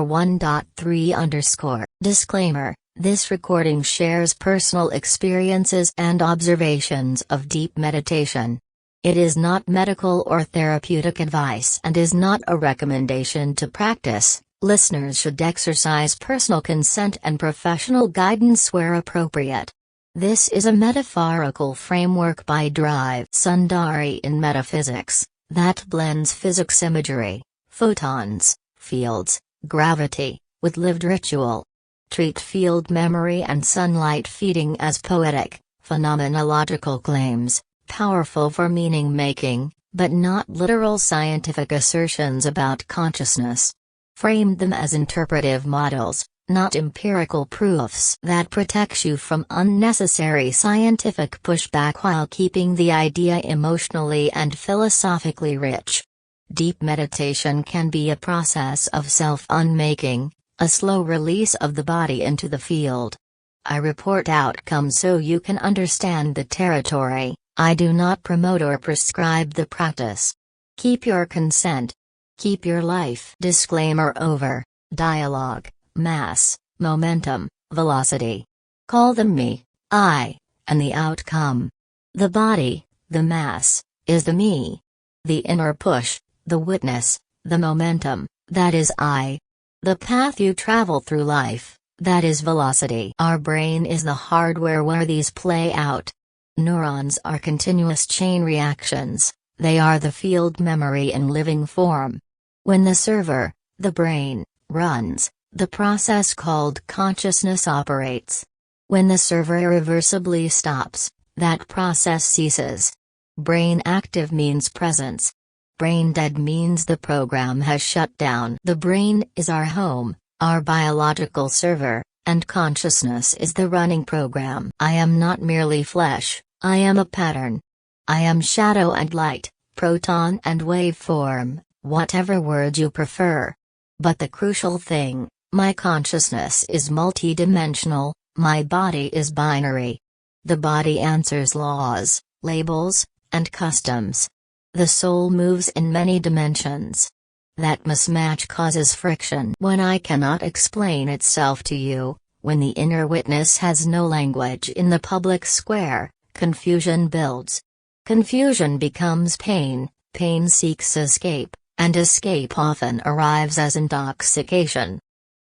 1.3 Disclaimer: this recording shares personal experiences and observations of deep meditation. It is not medical or therapeutic advice and is not a recommendation to practice. Listeners should exercise personal consent and professional guidance where appropriate. This is a metaphorical framework by Drive Sundari in metaphysics, that blends physics imagery, photons, fields, gravity, with lived ritual. Treat field memory and sunlight feeding as poetic, phenomenological claims, powerful for meaning-making, but not literal scientific assertions about consciousness. Frame them as interpretive models, not empirical proofs that protects you from unnecessary scientific pushback while keeping the idea emotionally and philosophically rich. Deep meditation can be a process of self-unmaking, a slow release of the body into the field. I report outcomes so you can understand the territory. I do not promote or prescribe the practice. Keep your consent. Keep your life. Disclaimer over. Dialogue, mass, momentum, velocity. Call them me, I, and the outcome. The body, the mass, is the me. The inner push, the witness, the momentum, that is I. The path you travel through life, that is velocity. Our brain is the hardware where these play out. Neurons are continuous chain reactions, they are the field memory in living form. When the server, the brain, runs, the process called consciousness operates. When the server irreversibly stops, that process ceases. Brain active means presence. Brain dead means the program has shut down. The brain is our home, our biological server, And consciousness is the running program. I am not merely flesh, I am a pattern. I am shadow and light, proton and waveform, whatever word you prefer. But the crucial thing, my consciousness is multidimensional, my body is binary. The body answers laws, labels, and customs. The soul moves in many dimensions. That mismatch causes friction when I cannot explain itself to you, when the inner witness has no language in the public square, confusion builds. Confusion becomes pain, pain seeks escape, and escape often arrives as intoxication.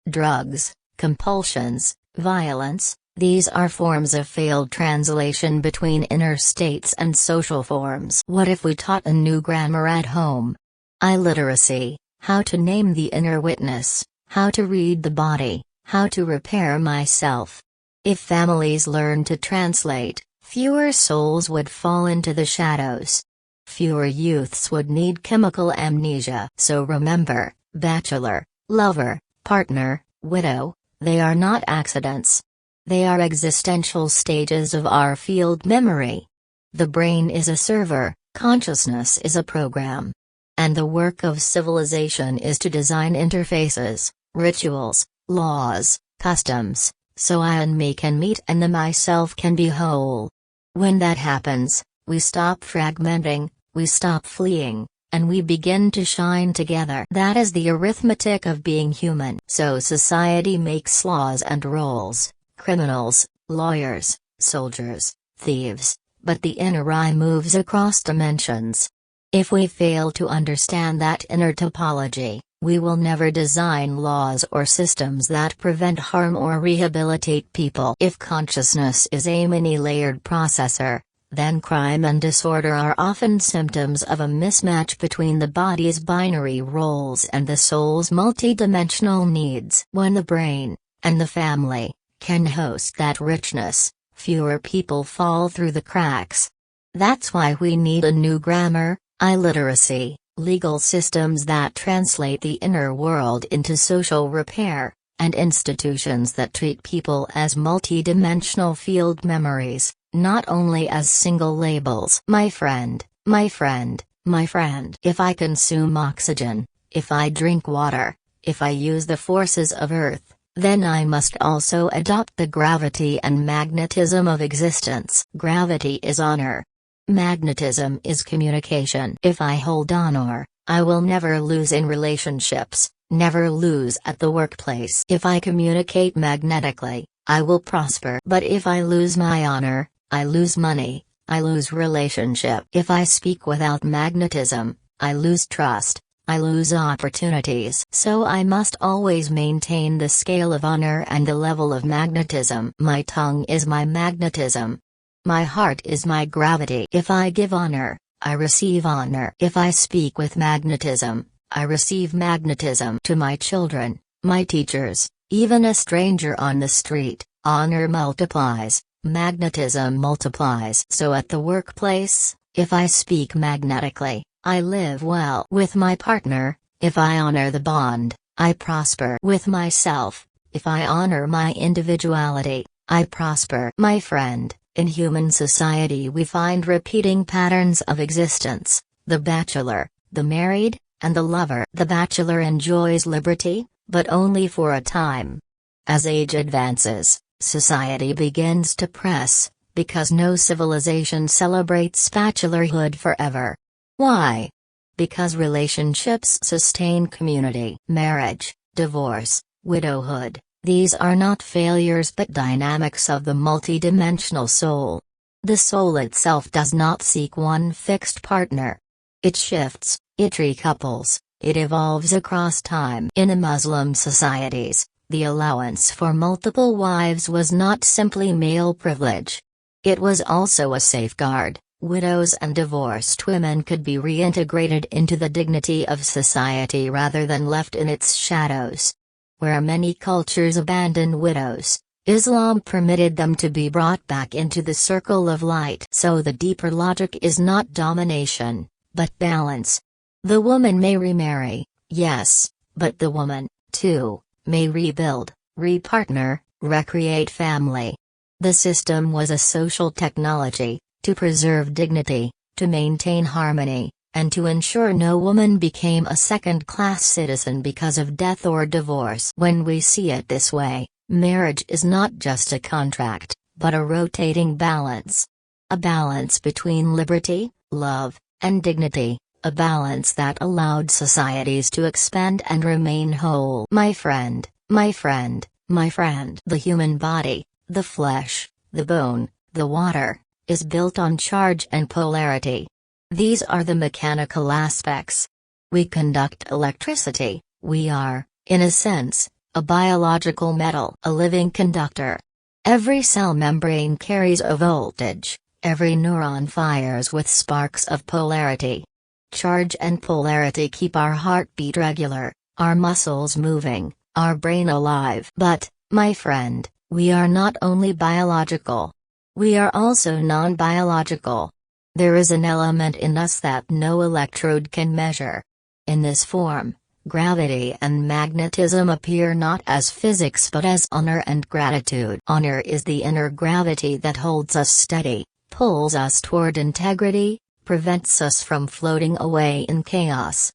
Drugs, compulsions, violence, these are forms of failed translation between inner states and social forms. What if we taught a new grammar at home? Illiteracy, how to name the inner witness, how to read the body, how to repair myself. If families learn to translate, fewer souls would fall into the shadows. Fewer youths would need chemical amnesia. So remember, bachelor, lover, partner, widow, they are not accidents. They are existential stages of our field memory. The brain is a server, consciousness is a program. And the work of civilization is to design interfaces, rituals, laws, customs, so I and me can meet and the myself can be whole. When that happens, we stop fragmenting, we stop fleeing, and we begin to shine together. That is the arithmetic of being human. So society makes laws and roles, criminals, lawyers, soldiers, thieves, but the inner I moves across dimensions. If we fail to understand that inner topology, we will never design laws or systems that prevent harm or rehabilitate people. If consciousness is a many-layered processor, then crime and disorder are often symptoms of a mismatch between the body's binary roles and the soul's multidimensional needs. When the brain, and the family, can host that richness, fewer people fall through the cracks. That's why we need a new grammar, illiteracy, legal systems that translate the inner world into social repair, and institutions that treat people as multidimensional field memories, not only as single labels. My friend, my friend, my friend. If I consume oxygen, if I drink water, if I use the forces of Earth, then I must also adopt the gravity and magnetism of existence. Gravity is honor. Magnetism is communication. If I hold honor, I will never lose in relationships, never lose at the workplace. If I communicate magnetically, I will prosper. But if I lose my honor, I lose money, I lose relationship. If I speak without magnetism, I lose trust, I lose opportunities. So I must always maintain the scale of honor and the level of magnetism. My tongue is my magnetism. My heart is my gravity. If I give honor, I receive honor. If I speak with magnetism, I receive magnetism. To my children, my teachers, even a stranger on the street, honor multiplies, magnetism multiplies. So at the workplace, if I speak magnetically, I live well. With my partner, if I honor the bond, I prosper. With myself, if I honor my individuality, I prosper. My friend, in human society we find repeating patterns of existence: the bachelor, the married, and the lover. The bachelor enjoys liberty, but only for a time. As age advances, society begins to press, because no civilization celebrates bachelorhood forever. Why? Because relationships sustain community. Marriage, divorce, widowhood, these are not failures but dynamics of the multidimensional soul. The soul itself does not seek one fixed partner. It shifts, it recouples, it evolves across time. In Muslim societies, the allowance for multiple wives was not simply male privilege. It was also a safeguard. Widows and divorced women could be reintegrated into the dignity of society rather than left in its shadows. Where many cultures abandon widows, Islam permitted them to be brought back into the circle of light. So the deeper logic is not domination, but balance. The woman may remarry, yes, but the woman, too, may rebuild, repartner, recreate family. The system was a social technology, to preserve dignity, to maintain harmony, and to ensure no woman became a second-class citizen because of death or divorce. When we see it this way, marriage is not just a contract, but a rotating balance. A balance between liberty, love, and dignity, a balance that allowed societies to expand and remain whole. My friend, my friend, my friend. The human body, the flesh, the bone, the water, is built on charge and polarity. These are the mechanical aspects. We conduct electricity, we are, in a sense, a biological metal, a living conductor. Every cell membrane carries a voltage, every neuron fires with sparks of polarity. Charge and polarity keep our heartbeat regular, our muscles moving, our brain alive. But, my friend, we are not only biological. We are also non-biological. There is an element in us that no electrode can measure. In this form, gravity and magnetism appear not as physics but as honor and gratitude. Honor is the inner gravity that holds us steady, pulls us toward integrity, prevents us from floating away in chaos.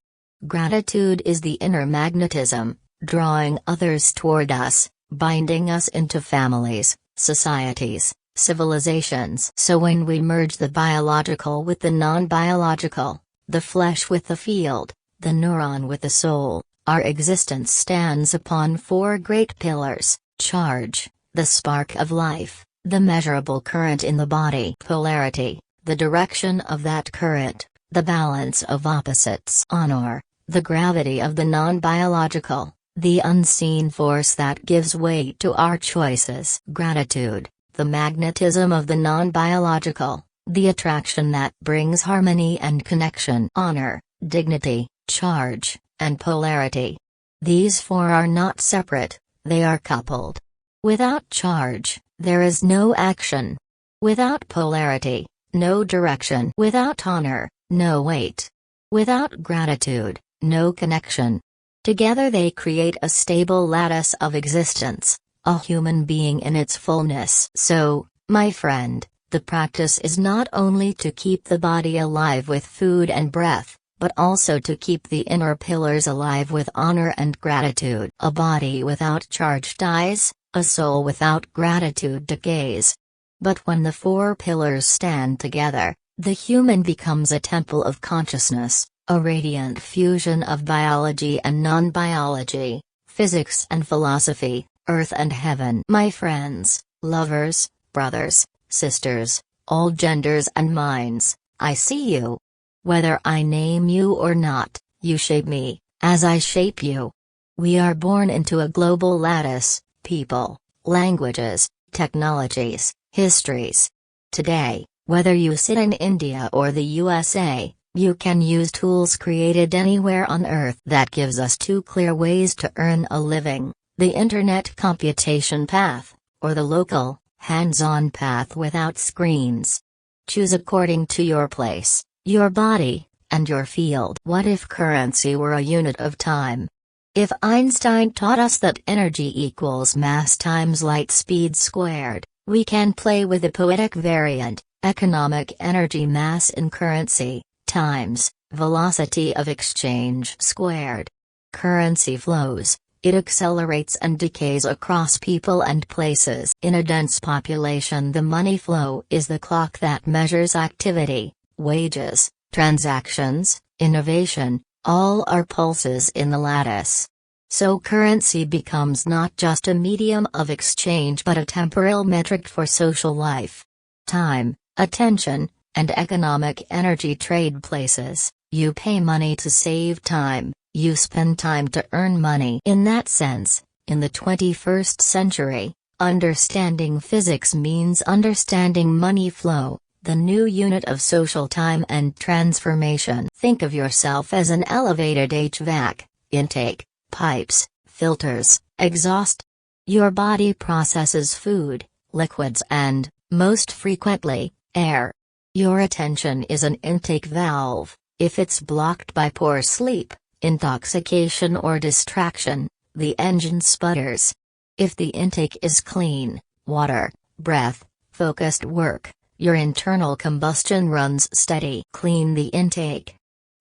Gratitude is the inner magnetism, drawing others toward us, binding us into families, societies, civilizations. So when we merge the biological with the non-biological, the flesh with the field, the neuron with the soul, our existence stands upon four great pillars: charge, the spark of life, the measurable current in the body, polarity, the direction of that current, the balance of opposites, honor, the gravity of the non-biological, the unseen force that gives weight to our choices, gratitude, the magnetism of the non-biological, the attraction that brings harmony and connection, honor, dignity, charge, and polarity. These four are not separate, they are coupled. Without charge, there is no action. Without polarity, no direction. Without honor, no weight. Without gratitude, no connection. Together they create a stable lattice of existence, a human being in its fullness. So, my friend, the practice is not only to keep the body alive with food and breath, but also to keep the inner pillars alive with honor and gratitude. A body without charge dies, a soul without gratitude decays. But when the four pillars stand together, the human becomes a temple of consciousness, a radiant fusion of biology and non-biology, physics and philosophy, earth and heaven. My friends, lovers, brothers, sisters, all genders and minds, I see you. Whether I name you or not, you shape me, as I shape you. We are born into a global lattice, people, languages, technologies, histories. Today, whether you sit in India or the USA, you can use tools created anywhere on Earth. That gives us two clear ways to earn a living: the internet computation path, or the local, hands-on path without screens. Choose according to your place, your body, and your field. What if currency were a unit of time? If Einstein taught us that energy equals mass times light speed squared, we can play with the poetic variant, economic energy mass in currency, times, velocity of exchange squared. Currency flows, it accelerates and decays across people and places. In a dense population, the money flow is the clock that measures activity, wages, transactions, innovation, all are pulses in the lattice. So currency becomes not just a medium of exchange but a temporal metric for social life. Time, attention, and economic energy trade places. You pay money to save time, you spend time to earn money. In that sense, in the 21st century, understanding physics means understanding money flow, the new unit of social time and transformation. Think of yourself as an elevated HVAC, intake, pipes, filters, exhaust. Your body processes food, liquids and, most frequently, air. Your attention is an intake valve. If it's blocked by poor sleep, intoxication or distraction, the engine sputters. If the intake is clean, water, breath, focused work, your internal combustion runs steady. Clean the intake.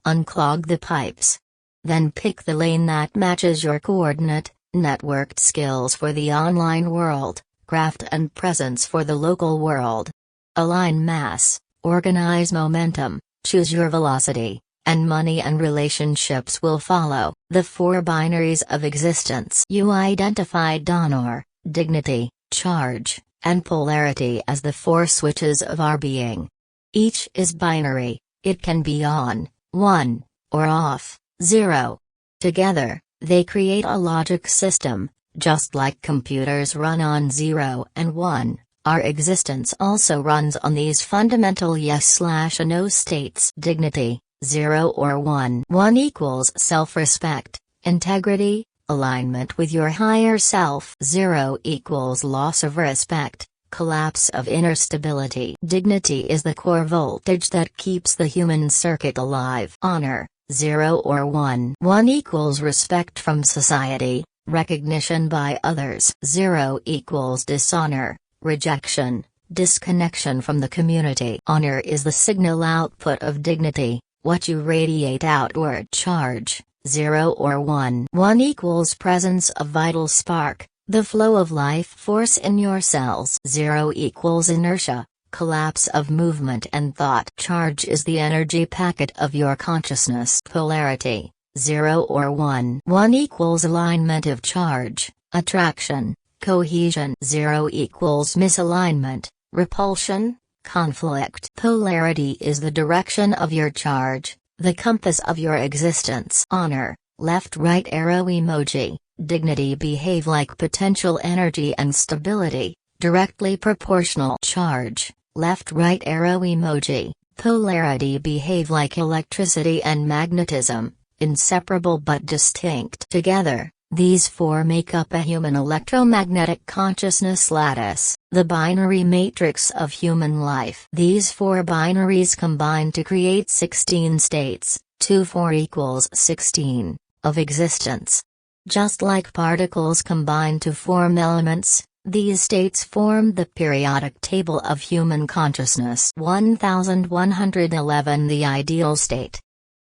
Unclog the pipes. Then pick the lane that matches your coordinate, networked skills for the online world, craft and presence for the local world. Align mass, organize momentum, choose your velocity, and money and relationships will follow. The four binaries of existence. You identified honor, dignity, charge, and polarity as the four switches of our being. Each is binary, it can be on, 1, or off, 0. Together, they create a logic system, just like computers run on 0 and 1. Our existence also runs on these fundamental yes/no states. Dignity, 0 or 1. 1 equals self-respect, integrity, alignment with your higher self. 0 equals loss of respect, collapse of inner stability. Dignity is the core voltage that keeps the human circuit alive. Honor, 0 or 1. 1 equals respect from society, recognition by others. 0 equals dishonor, rejection, disconnection from the community. Honor is the signal output of dignity, what you radiate outward. Charge, 0 or 1. 1 equals presence of vital spark, the flow of life force in your cells. 0 equals inertia, collapse of movement and thought. Charge is the energy packet of your consciousness. Polarity, 0 or 1. 1 equals alignment of charge, attraction, cohesion. 0 equals misalignment, repulsion, conflict. Polarity is the direction of your charge, the compass of your existence. Honor, left-right arrow emoji. Dignity behave like potential energy and stability, directly proportional. Charge, left-right arrow emoji. Polarity behave like electricity and magnetism, inseparable but distinct. Together, these four make up a human electromagnetic consciousness lattice, the binary matrix of human life. These four binaries combine to create 16 states, 2 4 equals 16, of existence. Just like particles combine to form elements, these states form the periodic table of human consciousness. 1111 The ideal state.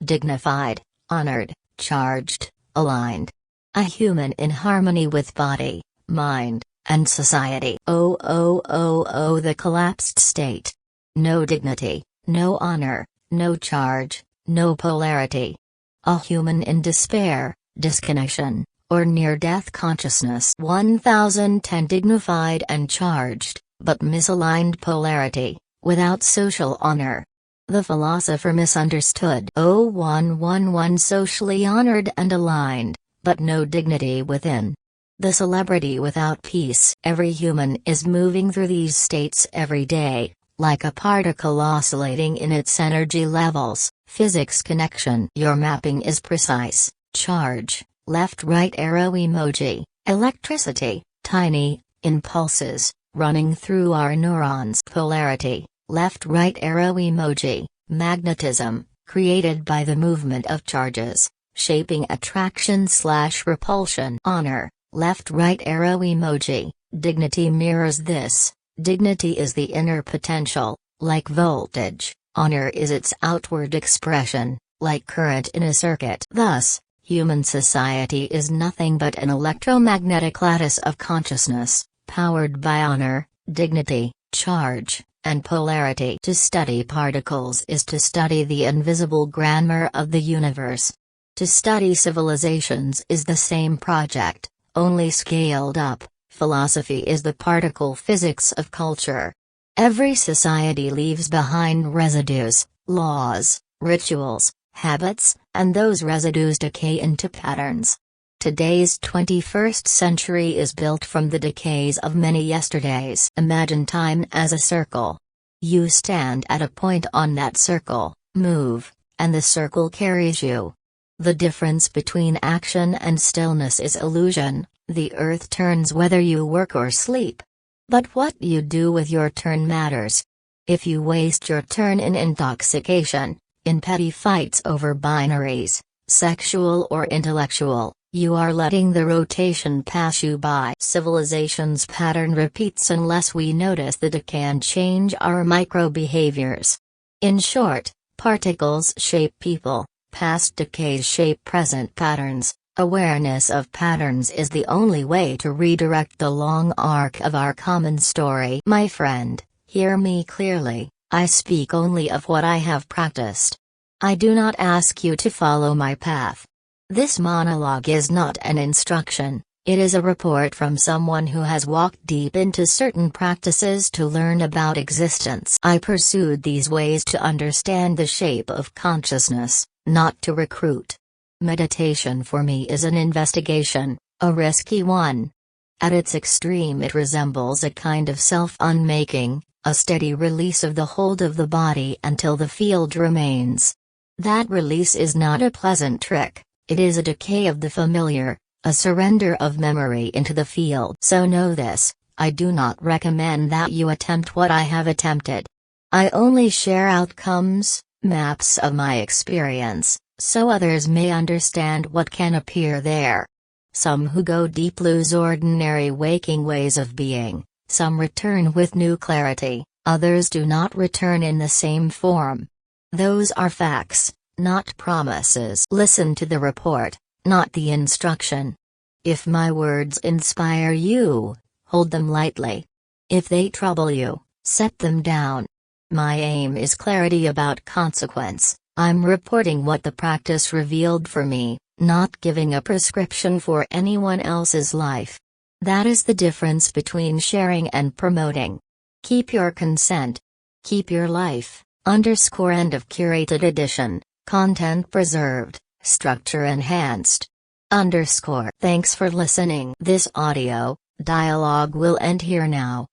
Dignified, honored, charged, aligned. A human in harmony with body, mind, and society. The collapsed state. No dignity, no honor, no charge, no polarity. A human in despair, disconnection, or near-death consciousness. 1010 Dignified and charged, but misaligned polarity, without social honor. The philosopher misunderstood. 0111 Socially honored and aligned, but no dignity within. The celebrity without peace. Every human is moving through these states every day, like a particle oscillating in its energy levels. Physics connection. Your mapping is precise. Charge, left-right arrow emoji. Electricity, tiny, impulses, running through our neurons. Polarity, left-right arrow emoji. Magnetism, created by the movement of charges, shaping attraction/repulsion. Honor, left-right arrow emoji. Dignity mirrors this. Dignity is the inner potential, like voltage. Honor is its outward expression, like current in a circuit. Thus, human society is nothing but an electromagnetic lattice of consciousness, powered by honor, dignity, charge, and polarity. To study particles is to study the invisible grammar of the universe. To study civilizations is the same project, only scaled up. Philosophy is the particle physics of culture. Every society leaves behind residues, laws, rituals, habits, and those residues decay into patterns. Today's 21st century is built from the decays of many yesterdays. Imagine time as a circle. You stand at a point on that circle, move, and the circle carries you. The difference between action and stillness is illusion. The earth turns whether you work or sleep. But what you do with your turn matters. If you waste your turn in intoxication, in petty fights over binaries, sexual or intellectual, You are letting the rotation pass you by. Civilization's pattern repeats unless we notice the decay and change our micro-behaviors. In short, particles shape people, past decays shape present patterns. Awareness of patterns is the only way to redirect the long arc of our common story. My friend, hear me clearly, I speak only of what I have practiced. I do not ask you to follow my path. This monologue is not an instruction, it is a report from someone who has walked deep into certain practices to learn about existence. I pursued these ways to understand the shape of consciousness, not to recruit. Meditation for me is an investigation, a risky one. At its extreme it resembles a kind of self-unmaking, a steady release of the hold of the body until the field remains. That release is not a pleasant trick. It is a decay of the familiar, a surrender of memory into the field. So know this, I do not recommend that you attempt what I have attempted. I only share outcomes, maps of my experience, so others may understand what can appear there. Some who go deep lose ordinary waking ways of being, some return with new clarity, others do not return in the same form. Those are facts, not promises. Listen to the report, not the instruction. If my words inspire you, hold them lightly. If they trouble you, set them down. My aim is clarity about consequence. I'm reporting what the practice revealed for me, not giving a prescription for anyone else's life. That is the difference between sharing and promoting. Keep your consent. Keep your life. End of curated edition. Content preserved, structure enhanced. Thanks for listening. This audio dialogue will end here now.